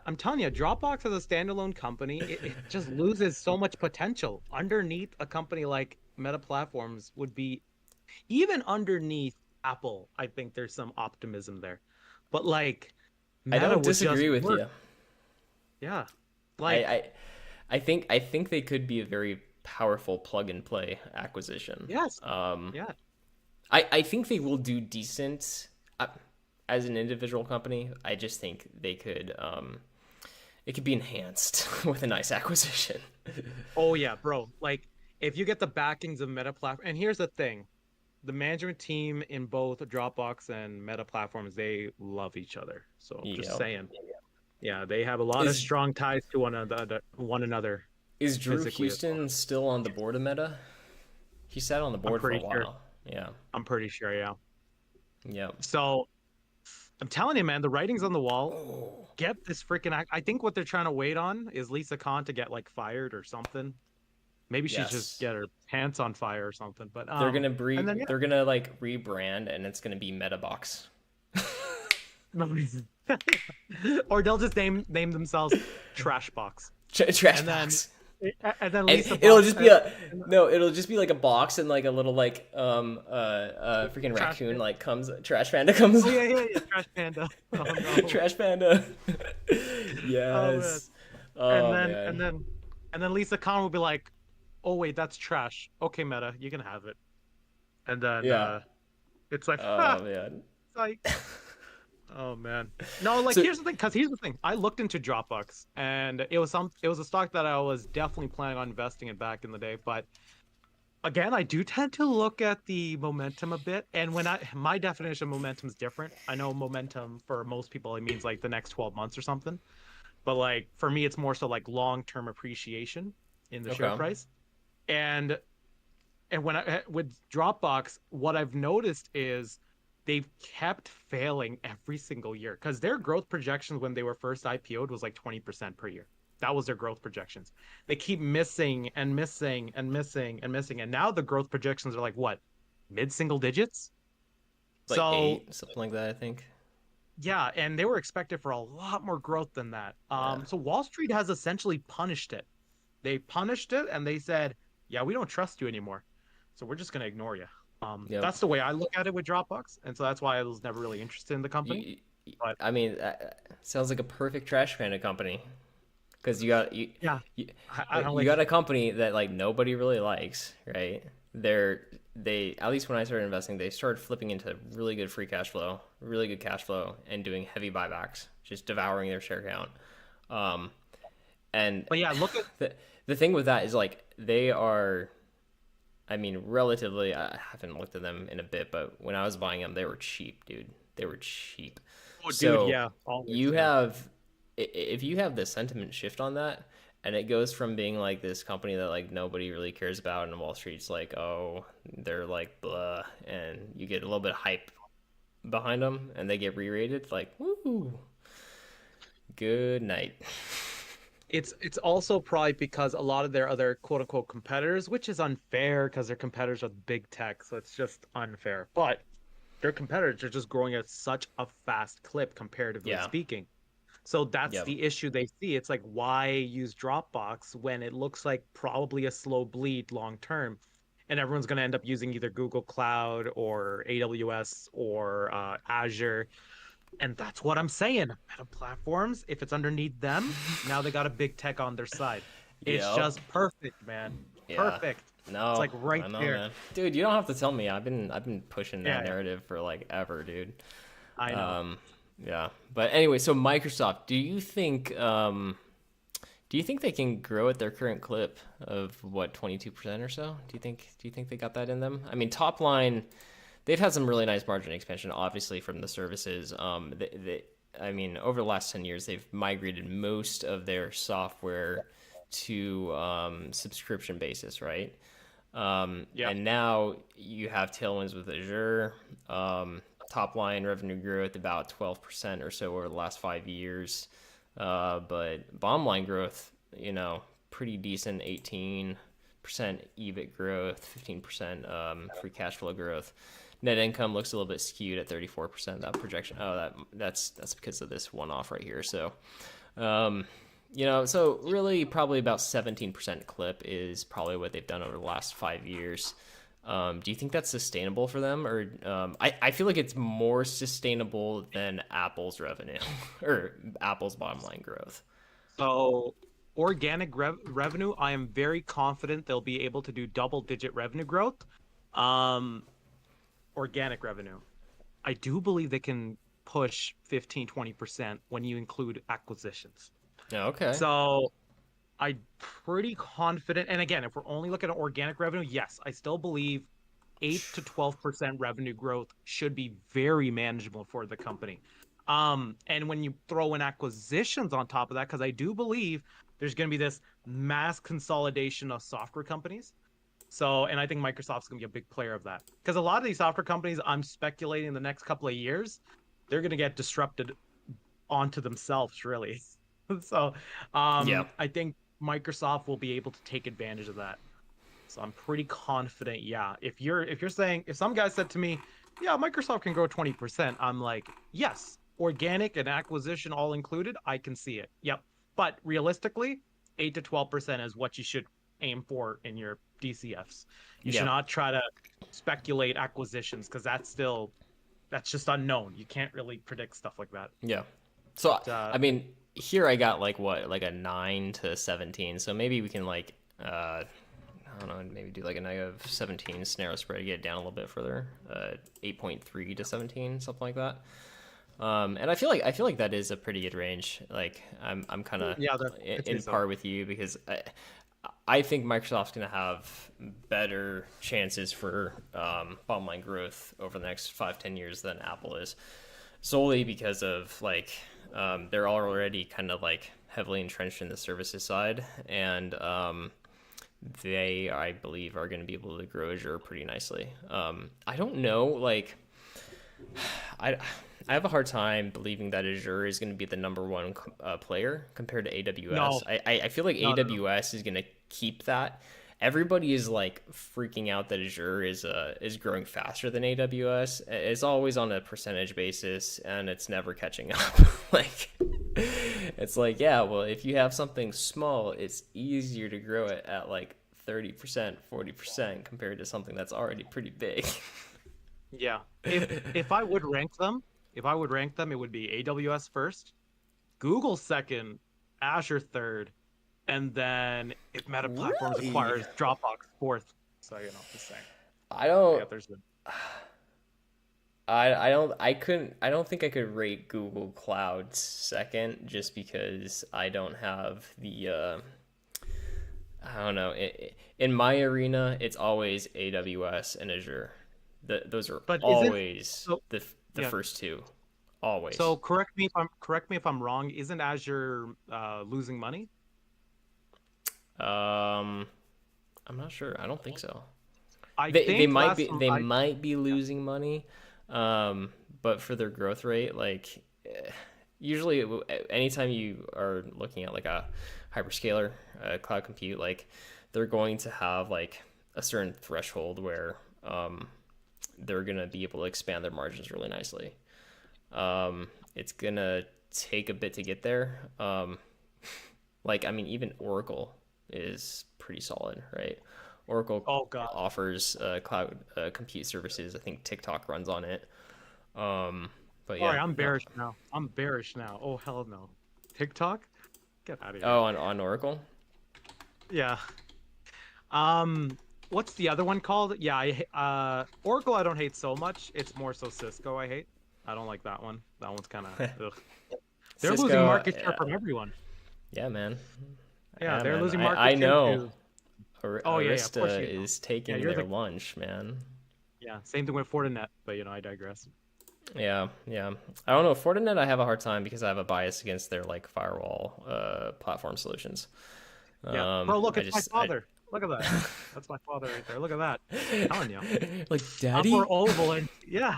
I'm telling you, Dropbox as a standalone company, it just loses so much potential. Underneath a company like Meta Platforms would be, even underneath Apple, I think there's some optimism there. But like I Meta don't would just disagree with work. you. Yeah. I, Like, I I think they could be a very powerful plug and play acquisition. yes. Yeah. I think they will do decent as an individual company. I just think they could it could be enhanced with a nice acquisition. Oh yeah, bro. Like if you get the backings of Meta Platform, and here's the thing, the management team in both Dropbox and Meta Platforms, they love each other. So just Yep. saying. Yeah, they have a lot of Is strong ties to one another is Drew physically as well. Houston still on the board of Meta? He sat on the I'm board for a pretty sure. while. Yeah. I'm pretty sure, yeah. Yep. So I'm telling you, man, the writing's on the wall. Oh. Get this freaking act. I think what they're trying to wait on is Lisa Khan to get like fired or something. Maybe she just Yes. get her pants on fire or something. But and then They're gonna like rebrand and it's gonna be Metabox. yeah, or they'll just name themselves Trash Box, Trash and then box. And Lisa it'll Box, just be a no, it'll just be like a box and like a little like freaking Trash. raccoon like comes trash panda comes Oh yeah, Trash Panda. Oh no. trash panda. Oh man. Yes. And Oh then man. Lisa Khan will be like, "Oh wait, that's trash. Okay, Meta, you can have it." And then Yeah. it's like, ha, Oh man. psych. Oh man. No, like So here's the thing, because here's the thing. I looked into Dropbox and it was a stock that I was definitely planning on investing in back in the day. But again, I do tend to look at the momentum a bit. And my definition of momentum is different. I know momentum for most people it means like the next 12 months or something. But like for me, it's more so like long-term appreciation in the share okay. price. And when with Dropbox, what I've noticed is they've kept failing every single year because their growth projections when they were first IPO'd was like 20% per year. That was their growth projections. They keep missing and missing and missing and missing. And now the growth projections are like what? Mid-single digits? Like So eight, something like that, I think. yeah, and they were expected for a lot more growth than that. Yeah. So Wall Street has essentially punished it. They punished it and they said, yeah, we don't trust you anymore. So we're just going to ignore you. Yep. That's the way I look at it with Dropbox, and so that's why I was never really interested in the company. You, But I mean, sounds like a perfect trash panda company because yeah, you I don't you like. got a company that like nobody really likes, right? They at least when I started investing, they started flipping into really good free cash flow, really good cash flow, and doing heavy buybacks, just devouring their share count. Um, and But yeah, look at the the thing with that is like they are. I mean, relatively, I haven't looked at them in a bit, but when I was buying them, they were cheap, dude. They were cheap. oh dude, So yeah, always, you yeah. have, if you have the sentiment shift on that, and it goes from being like this company that like nobody really cares about, and Wall Street's like, oh, they're like blah, and you get a little bit of hype behind them, and they get re-rated, like, woo, good night. It's also probably because a lot of their other quote unquote competitors, which is unfair because they're competitors with big tech, so it's just unfair. But their competitors are just growing at such a fast clip comparatively Yeah. speaking. So that's Yep. the issue they see. It's like, why use Dropbox when it looks like probably a slow bleed long term? And everyone's going to end up using either Google Cloud or AWS or Azure. And that's what I'm saying. Meta platforms, if it's underneath them, now they got a big tech on their side. It's Yep. just perfect, man. Yeah. Perfect. It's No, like right I know, there. man. Dude, you don't have to tell me. I've been pushing that Yeah, yeah, narrative for like ever, dude. I know. Um, yeah. But anyway, so Microsoft, do you think they can grow at their current clip of what, 22% or so? Do you think they got that in them? I mean, top line, they've had some really nice margin expansion, obviously from the services. I mean, over the last 10 years, they've migrated most of their software to subscription basis, right? Yeah. And now you have tailwinds with Azure. Top line revenue growth about 12% or so over the last 5 years. But bottom line growth, pretty decent 18% EBIT growth, 15% free cash flow growth. Net income looks a little bit skewed at 34%. That projection, that's because of this one off right here. So, um, so really probably about 17% clip is probably what they've done over the last 5 years. Do you think that's sustainable for them, or I feel like it's more sustainable than Apple's revenue or Apple's bottom line growth? So organic revenue, I am very confident they'll be able to do double-digit revenue growth. Um, Organic revenue. I do believe they can push 15-20% when you include acquisitions. Yeah, okay. So I'm pretty confident. And again, if we're only looking at organic revenue, yes, I still believe 8 to 12% revenue growth should be very manageable for the company. And when you throw in acquisitions on top of that, because I do believe there's going to be this mass consolidation of software companies. So, and I think Microsoft's going to be a big player of that because a lot of these software companies, I'm speculating the next couple of years, they're going to get disrupted onto themselves, really. So, Yeah. I think Microsoft will be able to take advantage of that. So I'm pretty confident. Yeah, if you're saying if some guy said to me, yeah, Microsoft can grow 20%, I'm like, yes, organic and acquisition all included, I can see it. Yep. But realistically, 8 to 12% is what you should aim for in your DCFs. You should Yeah. not try to speculate acquisitions because that's just unknown. You can't really predict stuff like that. Yeah. So But I mean, here I got like what, like a 9 to 17. So maybe we can like I don't know, maybe do like a -17 narrow spread to get it down a little bit further. 8.3 to 17, something like that. And I feel like that is a pretty good range. Like I'm kind of yeah, I'd say in so. par with you because I think Microsoft's gonna have better chances for bottom line growth over the next 5-10 years than Apple is, solely because of like they're already kind of like heavily entrenched in the services side, and they, I believe, are going to be able to grow Azure pretty nicely. I don't know, like I I have a hard time believing that Azure is going to be the number one player compared to No, AWS. I feel like no, no, no. AWS is going to keep that. Everybody is like freaking out that Azure is growing faster than AWS. It's always on a percentage basis, and it's never catching up. Like it's like, yeah, well, if you have something small, it's easier to grow it at like 30%, 40% compared to something that's already pretty big. Yeah. If I would rank them, if I would rank them, it would be AWS first, Google second, Azure third, and then if Meta Platforms Really? acquires Dropbox fourth. So just saying. I So don't yeah, there's the I don't think I could rate Google Cloud second just because I don't have the I don't know. In my arena, it's always AWS and Azure. Those are but isn't always so the yeah. first two. Always. So correct me if I'm wrong. Isn't Azure losing money? Um, I'm not sure. I don't think so. I They think might last be time they I might be yeah. losing money, but for their growth rate, like usually anytime you are looking at like a hyperscaler, cloud compute, like they're going to have like a certain threshold where they're gonna be able to expand their margins really nicely. It's gonna take a bit to get there. Like I mean, even Oracle is pretty solid, right? Oracle Oh God. offers cloud compute services. I think TikTok runs on it. Um, but Sorry, yeah, I'm no. bearish now. I'm bearish now. Oh hell no. TikTok? Get out of here. Oh, on Oracle. Yeah. Um, what's the other one called? Yeah, Oracle I don't hate so much. It's more so Cisco I hate. I don't like that one. That one's kind of ugh. They're losing Cisco, market share yeah, from everyone. yeah, man, Yeah, yeah, they're man. losing I market share know. to Oh yeah, of course Arista you know. is Yeah, taking you're their the lunch, man. yeah, same thing with Fortinet, but I digress. Yeah, yeah. I don't know. Fortinet, I have a hard time because I have a bias against their like firewall platform solutions. Yeah. Bro, look, I it's my just I father. Look at that. That's my father right there. Look at that. Telling you. like I'm more daddy. oval and yeah,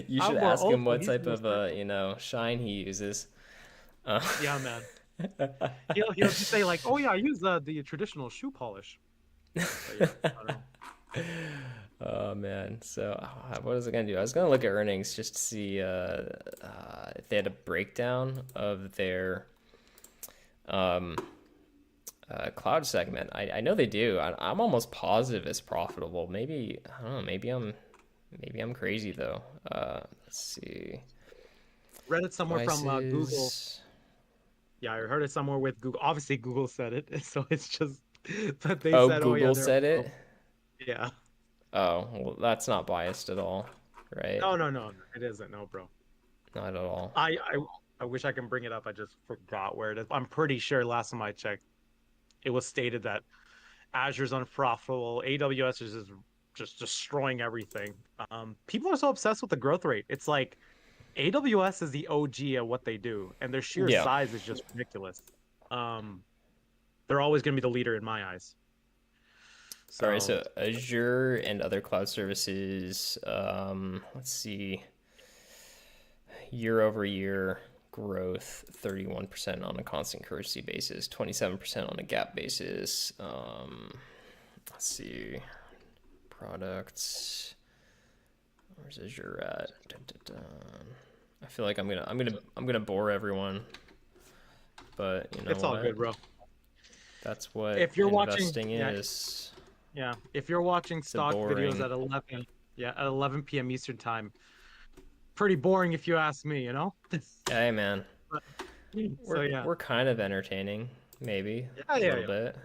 You should I'm more ask him oval. what He's type more of circle. shine he uses. Uh, Yeah, man. He'll just say like, "Oh yeah, I use the traditional shoe polish." But yeah, I don't know. oh man. So what was I gonna do? I was gonna look at earnings just to see if they had a breakdown of their um, cloud segment. I know they do. I'm almost positive it's profitable. Maybe I don't know. Maybe I'm crazy though. Let's see. Read it somewhere from Google. Prices. Yeah, I heard it somewhere with Google. Obviously, Google said it, so it's just that they Oh, said, "Oh yeah, Google they're said it. oh, yeah." Oh, well, that's not biased at all, right? No, no, no, no, it isn't. No, bro. Not at all. I I I wish I can bring it up. I just forgot where it is. I'm pretty sure last time I checked, it was stated that Azure's unprofitable. AWS is just destroying everything. People are so obsessed with the growth rate. It's like AWS is the OG at what they do, and their sheer Yeah. size is just ridiculous. Um, they're always going to be the leader in my eyes. All right, So so Azure and other cloud services, let's see, year over year growth 31% on a constant currency basis, 27% on a gap basis. Let's see, products. Where's Azure at? Dun, dun, dun. I feel like I'm gonna bore everyone, but you know it's all what? good, bro. That's what If you're watching, investing yeah, is. yeah. If you're watching It's a stock videos boring. at 11, yeah, at 11 p.m. Eastern time, pretty boring if you ask me. Hey man, But, so yeah, we're kind of entertaining, maybe yeah, a yeah, little yeah. bit.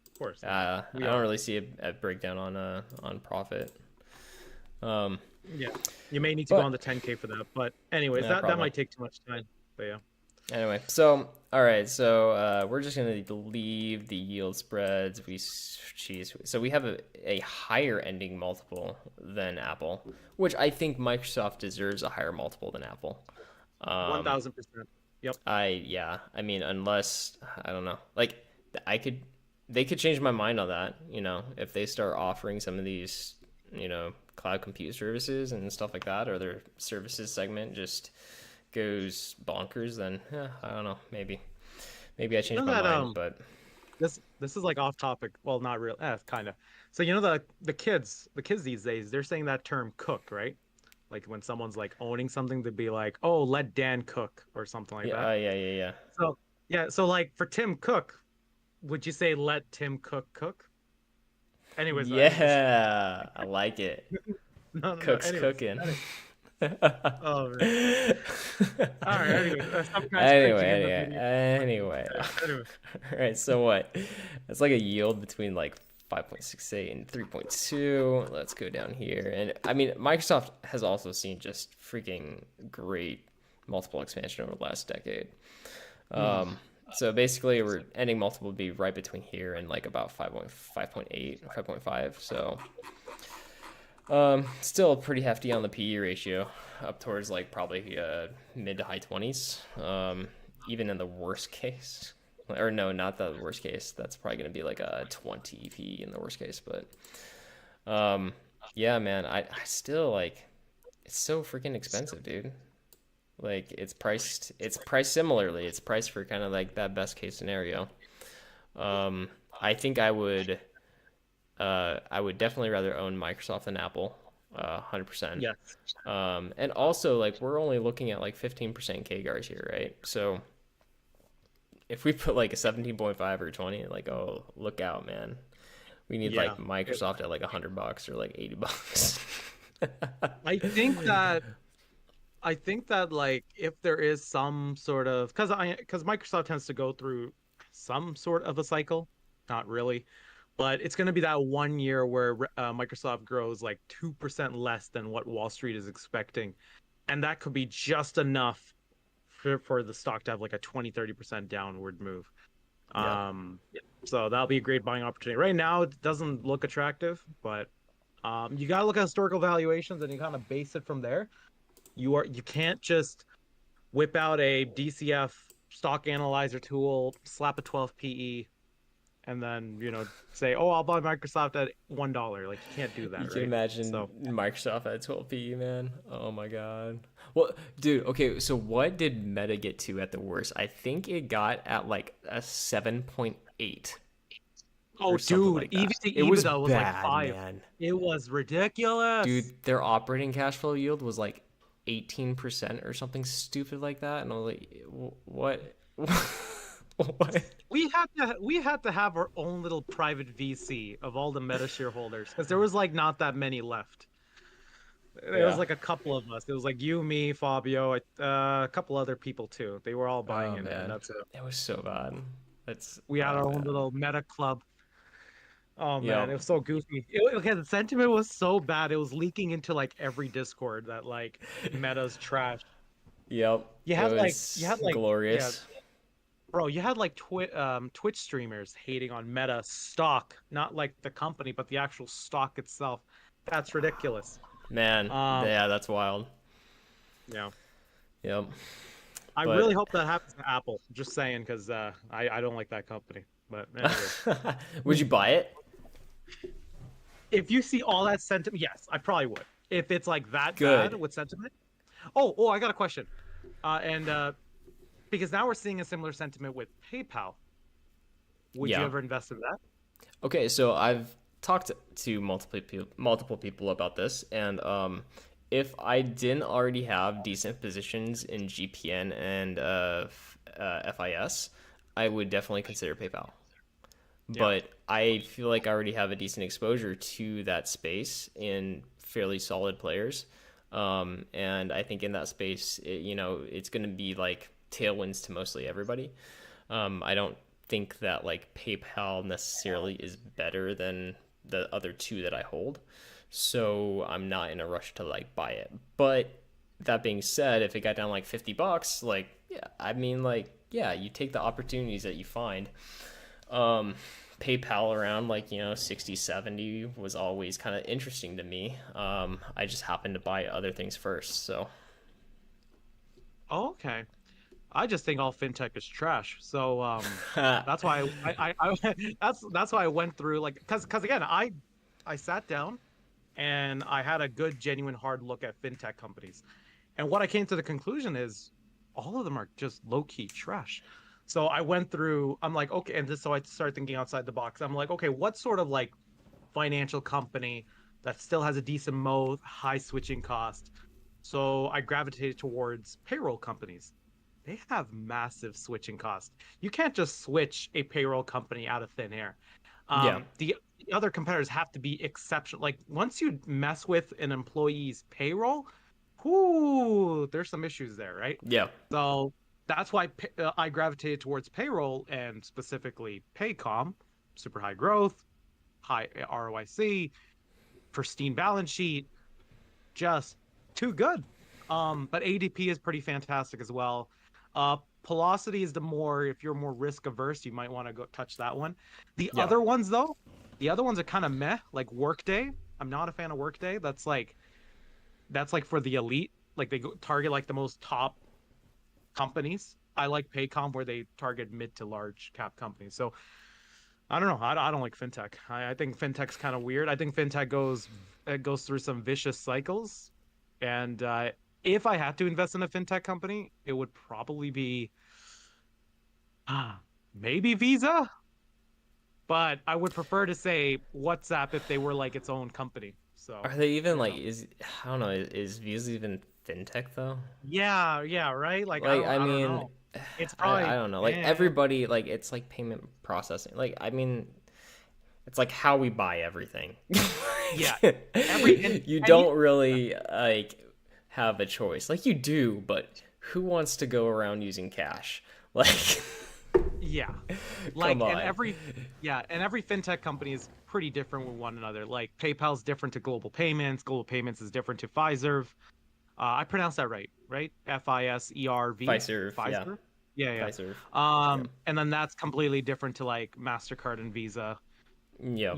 Of course, yeah. I We don't are. really see a breakdown on profit. Um, Yeah, you may need to go on but the 10K for that. But anyways, yeah, that probably. might take too much time. But yeah, Anyway, so all right, so we're just gonna leave the yield spreads. Geez, so we have a higher ending multiple than Apple, which I think Microsoft deserves a higher multiple than Apple. Um, 1000%. Yep. I mean, unless I don't know, like I could, they could change my mind on that. If they start offering some of these, cloud compute services and stuff like that, or their services segment just goes bonkers, then I don't know, maybe I You know changed my that mind, but this is like off topic. Well, not real, kind of. So the kids these days, they're saying that term cook, right? Like when someone's like owning something, they'd be like, "Oh, let Dan cook" or something like yeah, that. yeah, yeah, yeah. So yeah, so like for Tim Cook, would you say let Tim Cook cook? Anyways, Yeah, I like it. no, no, no. Cook's Anyways, cooking. oh man. All right. Anyways, some guys Anyway, cringing in the video. anyway. Anyway, All right, so what? It's like a yield between like 5.68 and 3.2. Let's go down here. And I mean, Microsoft has also seen just freaking great multiple expansion over the last decade. mhm. So basically, we're ending multiple would be right between here and like about 5.8 or 5.5. So still pretty hefty on the PE ratio, up towards like probably mid to high 20s. Even in the worst case, or no, not the worst case. That's probably going to be like a 20 PE in the worst case. But yeah, man, I still like it's so freaking expensive, dude. Like it's priced similarly. It's priced for kind of like that best case scenario. I think I would definitely rather own Microsoft than Apple, 100%. Yes. And also, like, we're only looking at like 15% KGARs here, right? So if we put like a 17.5 or 20, like, oh, look out, man. We need Yeah. like Microsoft at like $100 or like $80. I think that like if there is some sort of because Microsoft tends to go through some sort of a cycle, not really, but it's going to be that 1 year where Microsoft grows like 2% less than what Wall Street is expecting, and that could be just enough for the stock to have like a 20-30% downward move. Yep. So that'll be a great buying opportunity. Right now, it doesn't look attractive, but you got to look at historical valuations and you kind of base it from there. You can't just whip out a DCF stock analyzer tool, slap a 12 PE, and then say, "Oh, I'll buy Microsoft at $1." Like you can't do You that, can right? imagine So Microsoft at 12p, man. Oh my god. Well, dude, okay, so what did Meta get to at the worst? I think it got at like a 7.8 oh, or something dude, like EV that. to It was EBITDA was like bad, 5. man. It was ridiculous. Dude, their operating cash flow yield was like 18% or something stupid like that. And I was like, what? What? We had to have our own little private VC of all the Meta shareholders because there was like not that many left. There was Yeah. like a couple of us. It was like you, me, Fabio, a couple other people too. They were all buying Oh in, and man. that's it. It was so bad. That's, We had oh our own man. little Meta club. Oh man, it Yep. was so goofy. Okay, the sentiment was so bad. It was leaking into like every Discord that like Meta's trash. Yep. You It had like was yeah, glorious. bro, you had like Twitch streamers hating on Meta stock, not like the company, but the actual stock itself. That's ridiculous. Man, Um, yeah, that's wild. yeah. Yep. I really But hope that happens to Apple. Just saying, because I don't like that company. But anyways, would you buy it? if you see all that sentiment, yes, I probably would. If it's like that bad Good. with sentiment. Oh, I got a question. And because now we're seeing a similar sentiment with PayPal. Would you Yeah. ever invest in that? Okay, so I've talked to multiple people about this, and if I didn't already have decent positions in GPN and FIS, I would definitely consider PayPal. Yeah. But I feel like I already have a decent exposure to that space in fairly solid players. And I think in that space, it's going to be like tailwinds to mostly everybody. I don't think that like PayPal necessarily is better than the other two that I hold. So I'm not in a rush to like buy it. But that being said, if it got down like $50, like, yeah, I mean, like, yeah, you take the opportunities that you find. Um, PayPal around like 60, 70 was always kind of interesting to me. I just happened to buy other things first, so Oh, okay. I just think all fintech is trash. So that's why that's why I went through like because again I sat down and I had a good genuine hard look at fintech companies. And what I came to the conclusion is all of them are just low key trash. So I went through, I'm like, okay, and just so I started thinking outside the box. I'm like, okay, what sort of like financial company that still has a decent moat, high switching cost? So I gravitated towards payroll companies. they have massive switching costs. You can't just switch a payroll company out of thin air. Yeah. The other competitors have to be exceptional. Like once you mess with an employee's payroll, whoo, there's some issues there, right? Yeah. So that's why I gravitated towards payroll and specifically Paycom, super high growth, high ROIC, pristine balance sheet, just too good. But ADP is pretty fantastic as well. Velocity is the more, if you're more risk averse, you might want to go touch that one. The Yeah. other ones though, the other ones are kind of meh, like Workday. I'm not a fan of Workday. That's like for the elite. Like they go target like the most top companies. I like Paycom where they target mid to large cap companies. So I don't know. I don't like fintech. I think fintech's kind of weird. I think fintech goes through some vicious cycles. And if I had to invest in a fintech company, it would probably be maybe Visa, but I would prefer to say WhatsApp if they were like its own company. So, Are they even you like know. is I don't know, is Visa even fintech though? Yeah, yeah, right? Like Like I I don't mean know. It's I probably don't know. Like eh, everybody like it's like payment processing. Like I mean it's like how we buy everything. yeah. Every You and you don't really like have a choice. Like you do, but who wants to go around using cash? Like yeah. come Like and on. every yeah, and every fintech company is pretty different with one another. Like PayPal's different to Global Payments, Global Payments is different to Fiserv. I pronounced that right, right? Fiserv, Fiserv, yeah. Fiserv. Yeah, yeah. Fiserv. Yeah. And then that's completely different to like Mastercard and Visa, Yeah.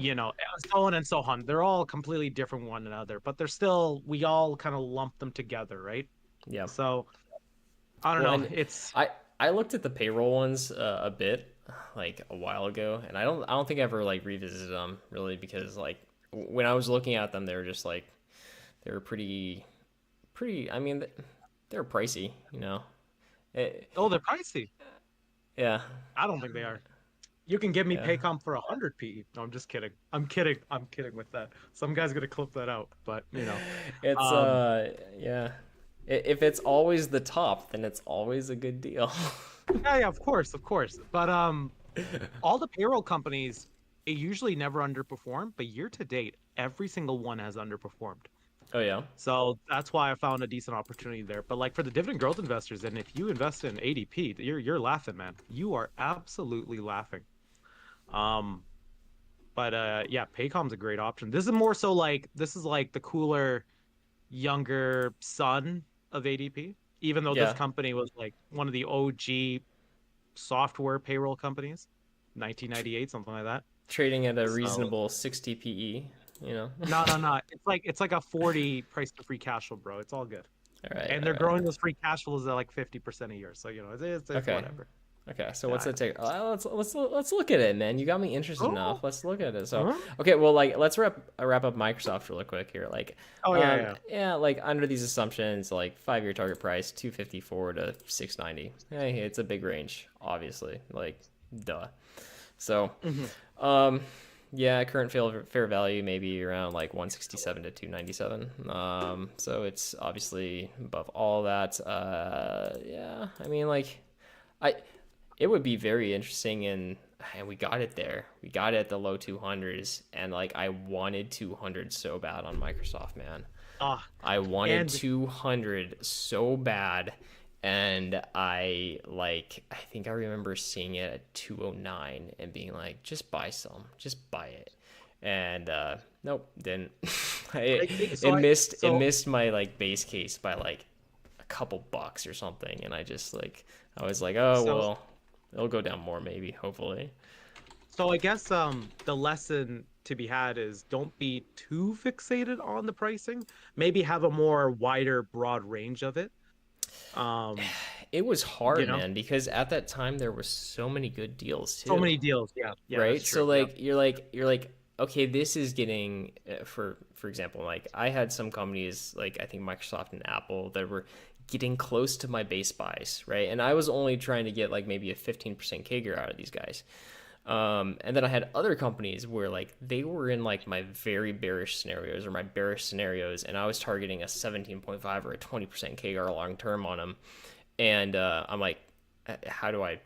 so on and so on. They're all completely different one another, but they're still we all kind of lump them together, right? Yeah. So I don't Well, know. and It's I looked at the payroll ones a bit like a while ago, and I don't think I ever like revisited them really because like when I was looking at them, they were just like they were pretty. I mean, they were pricey, you know. It, oh, they're pricey. yeah, I don't think they are. You can give me yeah. Paycom for 100 PE. No, I'm just kidding. I'm kidding. I'm kidding with that. Some guy's gonna clip that out, but It's um, yeah. If it's always the top, then it's always a good deal. yeah, yeah, of course, of course. But all the payroll companies, it usually never underperform, but year to date, every single one has underperformed. Oh yeah, So that's why I found a decent opportunity there. But like for the dividend growth investors, and if you invest in ADP, you're laughing, man. You are absolutely laughing. Um, but yeah, Paycom's a great option. This is more so like this is like the cooler, younger son of ADP. Even though this yeah. company was like one of the OG software payroll companies, Tr- 1998, something like that. Trading at a So reasonable 60 PE, you know. no, no, no. It's like a 40 price to free cash flow, bro. It's all good. All right, And all they're right. growing those free cash flows at like 50% a year. So it's Okay. whatever. Okay, so what's Yeah, the take? Let's look at it, man. You got me interested yeah. enough. Let's look at it. So, Oh, okay, well, like let's wrap up Microsoft really quick here. Like, oh yeah, yeah. yeah, like under these assumptions, like 5 year target price 254 to 690. Hey, it's a big range, obviously. Like, duh. So, Hmm. um, yeah, current fair value maybe around like 167 to 297. So it's obviously above all that. Yeah, I mean like. I it would be very interesting and we got it there. We got it at the low 200s and like I wanted 200 so bad on Microsoft, man. Ah, I wanted and 200 so bad and I think I remember seeing it at 209 and being like just buy some, just buy it. And nope, didn't. it, so I it so missed my like base case by like a couple bucks or something and I was like, oh so well, it'll go down more maybe, hopefully. so I guess the lesson to be had is don't be too fixated on the pricing. Maybe have a more wider, broad range of it. Um, It was you hard, know, man, because at that time there was so many good deals so too, many deals. Yeah, yeah, right? that's So true. Yeah. like you're like okay, this is getting for example, like I had some companies like I think Microsoft and Apple that were getting close to my base buys, right? And I was only trying to get like maybe a 15% CAGR out of these guys. And then I had other companies where like they were in like my very bearish scenarios or my bearish scenarios, and I was targeting a 17.5 or a 20% KR long term on them. and I'm like, how do I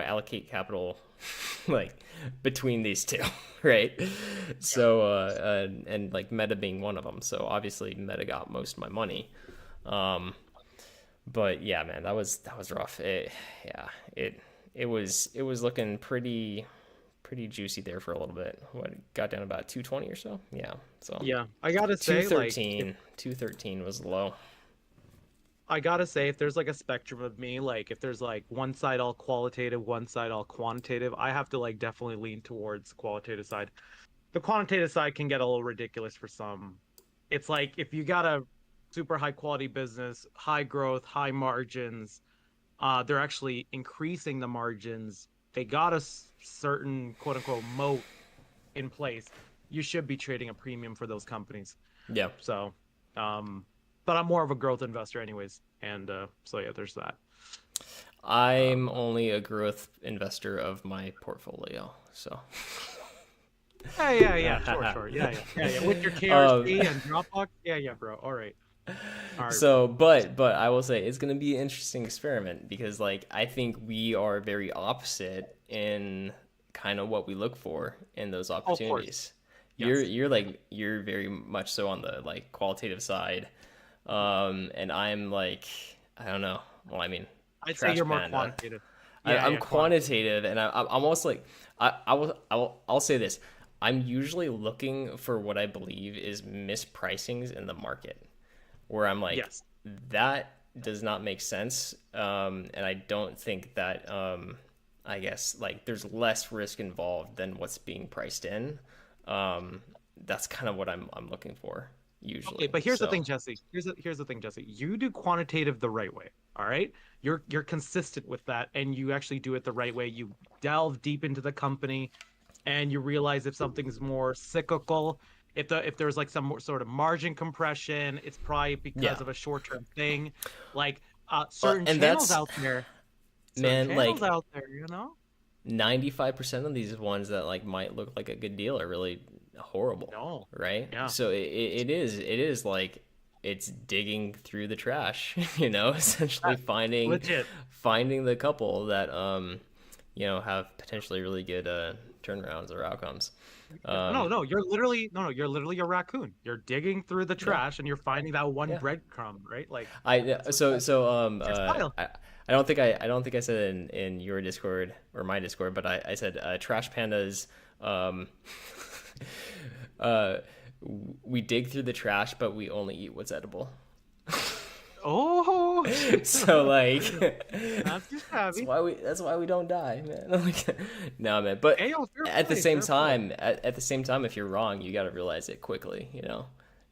allocate capital like between these two, right? Yeah. So and like Meta being one of them. So obviously Meta got most of my money. Um, but yeah, man, that was rough. Yeah, it it was looking pretty juicy there for a little bit. What, it got down about 220 or so? Yeah. So Yeah. I gotta say, like, if 213 was low. I gotta say, if there's like a spectrum of me, like if there's like one side all qualitative, one side all quantitative, I have to like definitely lean towards qualitative side. The quantitative side can get a little ridiculous for some. It's like if you got a super high quality business, high growth, high margins, they're actually increasing the margins. They got a certain quote unquote moat in place. You should be trading a premium for those companies. Yeah. So, um, but I'm more of a growth investor, anyways. And so yeah, there's that. I'm Um, only a growth investor of my portfolio. So yeah, sure, yeah. With your um, KRC and Dropbox, yeah, bro. All right, bro. so but I will say it's going to be an interesting experiment because like I think we are very opposite in kind of what we look for in those Oh, of course, opportunities. yes. You're very much so on the like qualitative side. And I'm like, I don't know. Well, I mean, I'd say Trash you're more Panda. quantitative. I'm Yeah, quantitative. quantitative, and I'm almost like I'll say this. I'm usually looking for what I believe is mispricings in the market, where I'm like, Yes. that does not make sense, and I don't think that I guess like there's less risk involved than what's being priced in. Um, that's kind of what I'm looking for Okay, usually. but here's the So thing, Jesse. Here's the thing, Jesse. You do quantitative the right way. All right. You're consistent with that, and you actually do it the right way. You delve deep into the company, and you realize if something's more cyclical, if there's like some sort of margin compression, it's probably yeah, because of a short-term thing. Like and that's certain man, channels like out there, you know? 95% of these ones that like might look like a good deal are really horrible, No. right? Yeah. So it is like it's digging through the trash, you know, essentially Legit. finding the couple that you know have potentially really good turnarounds or outcomes. Yeah. No, Um, no, you're literally a raccoon. You're digging through the yeah, trash and you're finding that one yeah. breadcrumb, right? Like I that's what so that's so your style. I don't think I said in your Discord or my Discord, but I said Trash Pandas um uh we dig through the trash, but we only eat what's edible. Oh, So like not too shabby. that's why we don't die, man. Like, no, man. But Hey, yo, at the same fair play. time, at the same time, if you're wrong, you got to realize it quickly, you know,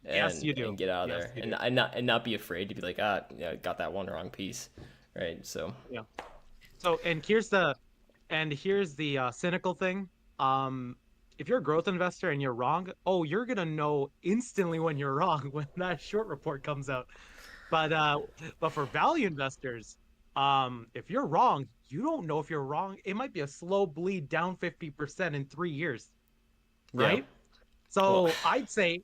Yes, you do. and get out of Yes, there, you do. and not be afraid to be like, yeah, got that one wrong piece, right? So Yeah. So, and here's the cynical thing. Um, if you're a growth investor and you're wrong, oh, you're gonna know instantly when you're wrong when that short report comes out. But for value investors, if you're wrong, you don't know if you're wrong. It might be a slow bleed down 50% in 3 years, yeah, right? well, So I'd say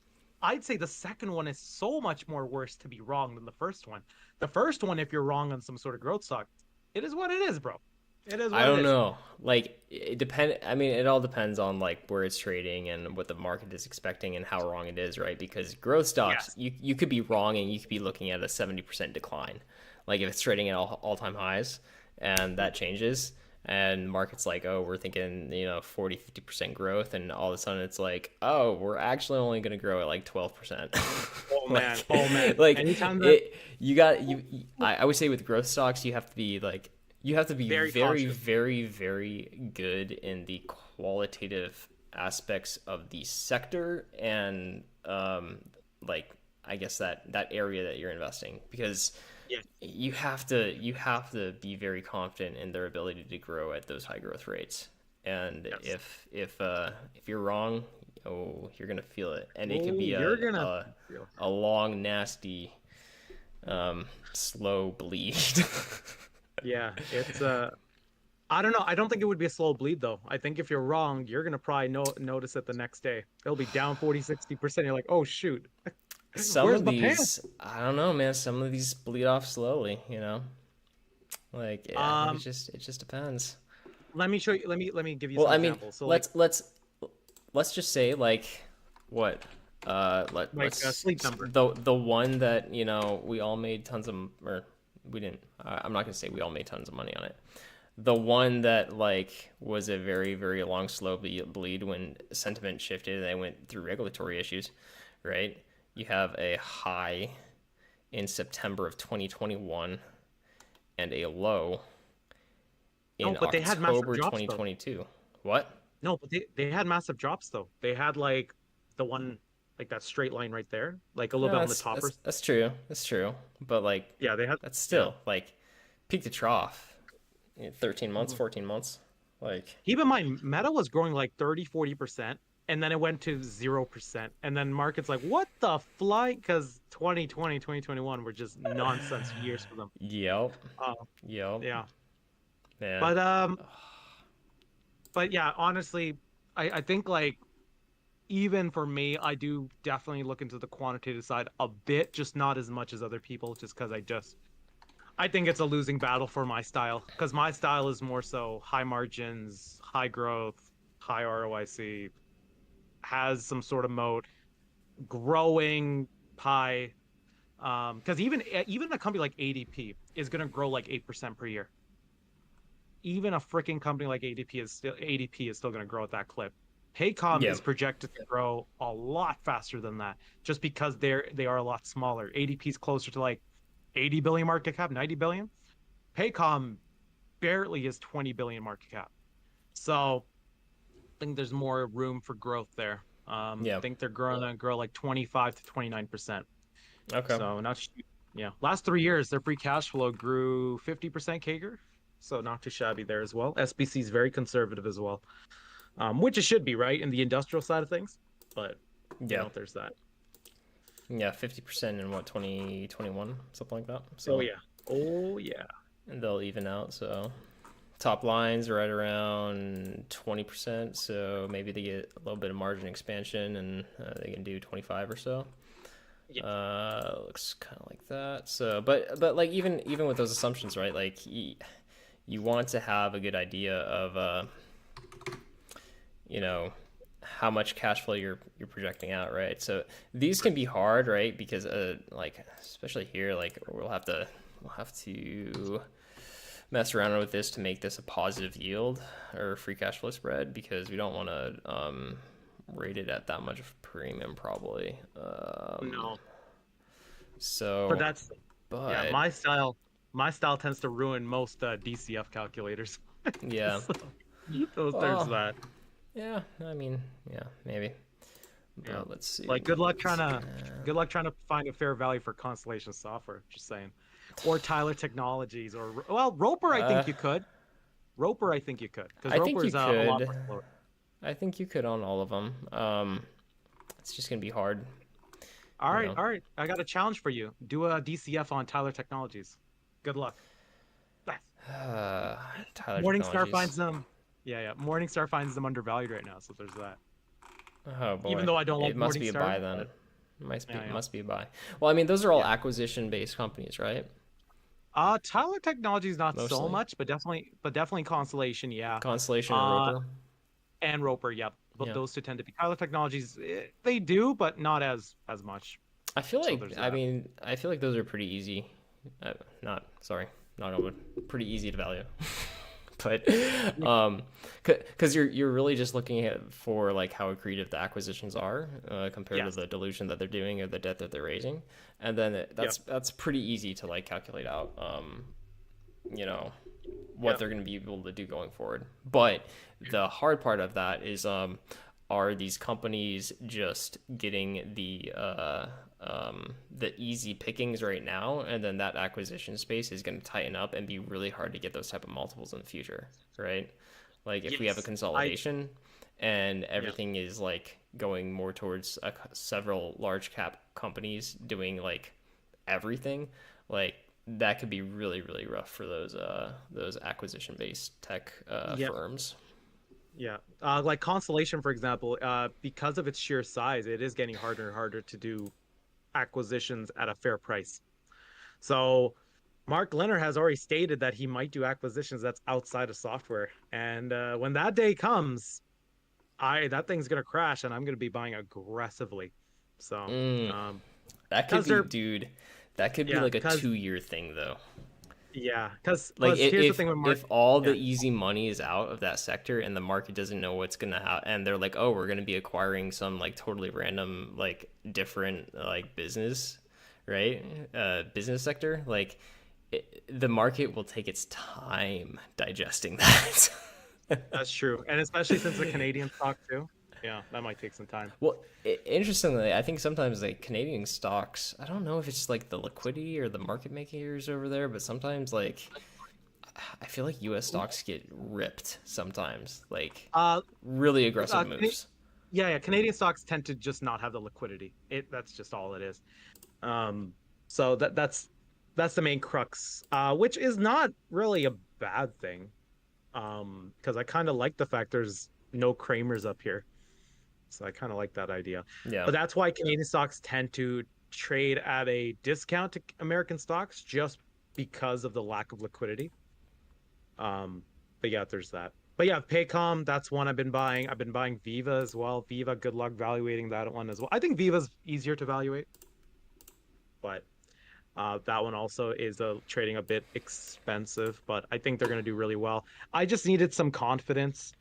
the second one is so much more worse to be wrong than the first one. The first one, if you're wrong on some sort of growth stock, it is what it is, bro. It is I what it don't is. know. Like it depend. I mean, it all depends on like where it's trading and what the market is expecting and how wrong it is, right? Because growth stocks, Yes. you could be wrong and you could be looking at a 70% decline. Like if it's trading at all time highs and that changes, and market's like, oh, we're thinking 40-50% growth, and all of a sudden it's like, oh, we're actually only going to grow at like 12%. Oh man. like Oh man. like Anytime that it you got you I would say with growth stocks you have to be like you have to be very very, cautious. very, very good in the qualitative aspects of the sector and like I guess that area that you're investing because Yeah. you have to be very confident in their ability to grow at those high growth rates. And Yes. if you're wrong, oh, you're gonna feel it, and it could Oh, be you're gonna feel. a long, nasty, slow bleed. Yeah, it's I don't know. I don't think it would be a slow bleed though. I think if you're wrong, you're gonna probably notice it the next day. It'll be down 40, 60%. You're like, oh shoot, Some where's of my pants? these, I don't know, man. Some of these bleed off slowly, you know. Like, yeah, I think Um, it just depends. let me show you. Let me give you Well, some I mean, examples. So like let's just say like what a let's sleep number. the one that we all made tons of, or we didn't. I'm not gonna say we all made tons of money on it. The one that like was a very very long slow bleed when sentiment shifted and they went through regulatory issues, right? You have a high in September of 2021 and a low No, in but they had massive October drops though. 2022. What? No, but they had massive drops though. They had like the one like that straight line right there, like a little No, bit on the top or that's true. That's true. But like yeah, they had that's yeah. still like peak to trough. 13 months, Mhm. 14 months. Like Keep in mind, Meta was growing like 30, 40%, and then it went to 0%. And then markets like, what the fly? Because 2020, 2021 were just nonsense years for them. yep. Uh, Yep. yeah. Man. But but yeah, honestly, I think like even for me, I do definitely look into the quantitative side a bit, just not as much as other people, just because I think it's a losing battle for my style. Because my style is more so high margins, high growth, high ROIC, has some sort of moat, growing pie. Because even a company like ADP is gonna grow like 8% per year. Even a freaking company like ADP is still gonna grow at that clip. Paycom Yeah. is projected to grow a lot faster than that, just because they are a lot smaller. ADP is closer to like 80 billion market cap, 90 billion. Paycom barely is 20 billion market cap. So I think there's more room for growth there. I Yeah. think they're growing to grow like 25 to 29%. Okay. So not yeah. Last 3 years, their free cash flow grew 50% CAGR. So not too shabby there as well. SBC is very conservative as well, which it should be, right, in the industrial side of things. But Yeah. there's that. Yeah, 50% in what, 2021, something like that. Oh So, yeah. Oh yeah. and they'll even out, so top lines right around 20%, so maybe they get a little bit of margin expansion and they can do 25 or so. Yeah. Looks kind of like that. So, but like even with those assumptions, right? Like you want to have a good idea of you know how much cash flow you're projecting out, right? So these can be hard, right? Because like especially here, like we'll have to mess around with this to make this a positive yield or free cash flow spread because we don't want to rate it at that much of premium probably. No, but So, that's yeah. but My style tends to ruin most DCF calculators. yeah, So there's well, that. yeah. I mean, yeah, maybe. Yeah. But let's see. Like good luck trying to find a fair value for Constellation Software, just saying. Or Tyler Technologies or well, Roper I Uh, think you could. Roper I think you could because I think Roper you is a lot could. more slower. I think you could on all of them. It's just gonna be hard, All you right, know. all right. I got a challenge for you. Do a DCF on Tyler Technologies. Good luck. Tyler Morningstar Technologies. finds them. Yeah, yeah. Morningstar finds them undervalued right now, so there's that. Oh Even boy, though I don't like it must be a buy Morningstar, then. but It yeah, yeah. must be a buy. Well, I mean, those are all Yeah. acquisition based companies, right? Tyler Technologies not so Mostly. much, but definitely Constellation, yeah. Constellation and Uh, Roper. and Roper, yep. But Yeah. those two tend to be Tyler Technologies. They do, but not as much. I feel So like there's that. I feel like those are pretty easy. Not sorry, not on wood. Pretty easy to value. But Yeah. because you're really just looking at for like how accretive the acquisitions are compared to Yes. the dilution that they're doing or the debt that they're raising, and then Yep. that's pretty easy to like calculate out. You know what Yep. they're going to be able to do going forward. But the hard part of that is are these companies just getting the easy pickings right now, and then that acquisition space is going to tighten up and be really hard to get those type of multiples in the future, right? Like if we have a Yes. I consolidation and yeah. everything is like going more towards several large cap companies doing like everything, like that could be really really rough for those acquisition based tech Yep. firms. Yeah. Like Constellation, for example, because of its sheer size, it is getting harder and harder to do acquisitions at a fair price. So Mark Leonard has already stated that he might do acquisitions that's outside of software. And when that day comes, I that thing's gonna crash and I'm gonna be buying aggressively. So, Mm, um, that could because be, they're dude. That could be yeah, like a because 2 year thing though. yeah, because Like here's the thing with Mark. if all the Yeah, easy money is out of that sector and the market doesn't know what's gonna happen, and they're like, oh, we're gonna be acquiring some like totally random like different like business, right? Business sector, like the market will take its time digesting that. that's true, and especially since the Canadian stock too. Yeah, that might take some time. Well, interestingly, I think sometimes like Canadian stocks, I don't know if it's like the liquidity or the market makers over there, but sometimes like I feel like U.S. stocks get ripped sometimes, like Uh, really aggressive Cana- moves. yeah, Canadian stocks tend to just not have the liquidity. That's just all it is. Um, so that's the main crux, which is not really a bad thing. Because I kind of like the fact there's no Kramers up here. So I kind of like that idea. Yeah, But that's why Canadian stocks tend to trade at a discount to American stocks just because of the lack of liquidity. But yeah, there's that. But yeah, Paycom, that's one I've been buying. I've been buying Viva as well. Viva, good luck valuating that one as well. I think Viva's easier to evaluate, but that one also is trading a bit expensive, but I think they're going to do really well. I just needed some confidence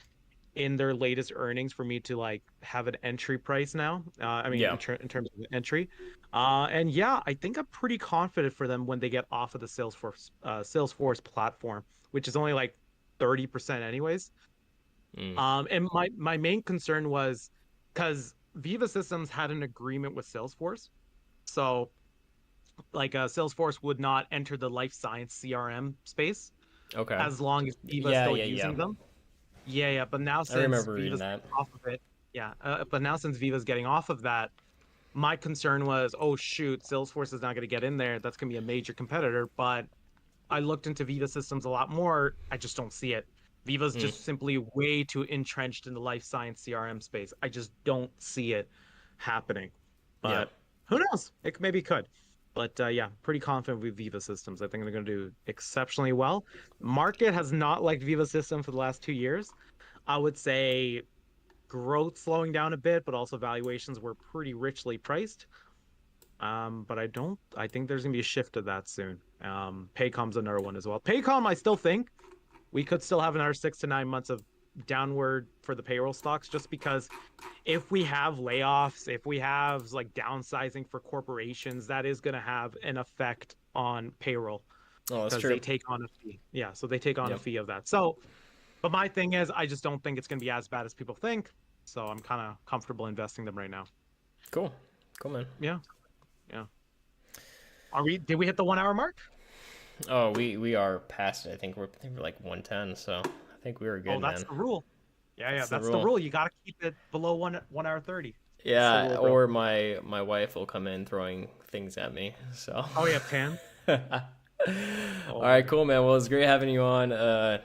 in their latest earnings for me to like have an entry price now. I mean, yeah. in terms of entry, and yeah, I think I'm pretty confident for them when they get off of the Salesforce platform, which is only like 30% anyways. Mm. And my main concern was because Viva Systems had an agreement with Salesforce, so like Salesforce would not enter the life science CRM space Okay. as long as Viva is Yeah, still yeah, yeah. using them. Yeah, yeah. But now I since remember reading Viva's that. off of it, yeah. But now since Viva's getting off of that, my concern was, oh shoot, Salesforce is not going to get in there. That's going to be a major competitor. But I looked into Viva systems a lot more. I just don't see it. Viva's Mm. just simply way too entrenched in the life science CRM space. I just don't see it happening. Yeah. But who knows? It maybe could. But yeah, pretty confident with Viva systems. I think they're going to do exceptionally well. Market has not liked Viva system for the last 2 years. I would say growth slowing down a bit, but also valuations were pretty richly priced. But I think there's gonna be a shift to that soon. Paycom's another one as well. Paycom, I still think we could still have another 6 to 9 months of downward for the payroll stocks, just because if we have layoffs, if we have like downsizing for corporations, that is gonna have an effect on payroll Oh, that's because true. they take on a fee. Yeah, so they take on a Yep. fee of that. So but my thing is, I just don't think it's going to be as bad as people think. So I'm kind of comfortable investing them right now. Cool. Cool, man. Yeah, yeah. Are we? Did we hit the 1 hour mark? Oh, we are past it. I think we're like 110, so I think we were Oh, good, that's man. the rule. Yeah, yeah. That's the That's the rule. rule. You got to keep it below 1 hour 30. That's the Yeah, rule, bro. or my wife will come in throwing things at me. So. Oh yeah, Pan. All Oh my right, god. cool, man. Well, it's great having you on. Of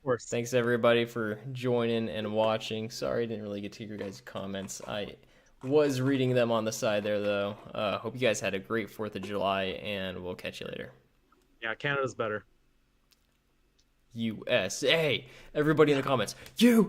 course. Thanks everybody for joining and watching. Sorry I didn't really get to your guys' comments. I was reading them on the side there though. Hope you guys had a great 4th of July, and we'll catch you later. Yeah, Canada's better. USA. Everybody in the comments. You